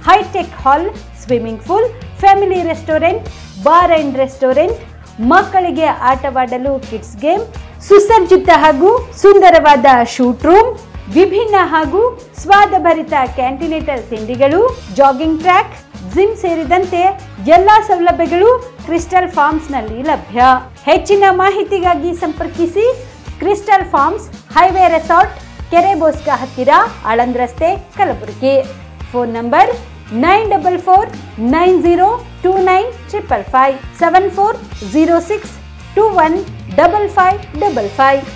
hi tech hall, swimming pool, family restaurant, bar and restaurant, ಮಕ್ಕಳಿಗೆ ಆಟವಾಡಲು ಕಿಡ್ಸ್ ಗೇಮ್, ಸುಸಜ್ಜಿತ ಹಾಗೂ ಸುಂದರವಾದ ಶೂಟ್ ರೂಮ್, ವಿಭಿನ್ನ ಹಾಗೂ ಸ್ವಾದಭರಿತ ಕ್ಯಾಂಟಿನೇಟರ್ ತಿಂಡಿಗಳು, ಜಾಗಿಂಗ್ ಟ್ರ್ಯಾಕ್, ಜಿಮ್ ಸೇರಿದಂತೆ ಎಲ್ಲಾ ಸೌಲಭ್ಯಗಳು ಕ್ರಿಸ್ಟಲ್ ಫಾರ್ಮ್ಸ್ ನಲ್ಲಿ ಲಭ್ಯ. ಹೆಚ್ಚಿನ ಮಾಹಿತಿಗಾಗಿ ಸಂಪರ್ಕಿಸಿ ಕ್ರಿಸ್ಟಲ್ ಫಾರ್ಮ್ಸ್ ಹೈವೇ ರೆಸಾರ್ಟ್, ಕೆರೆಬೋಸ್ಕ ಹತ್ತಿರ, ಆಳಂದ್ ರಸ್ತೆ, ಕಲಬುರಗಿ. Phone number 9490295555 7406215555.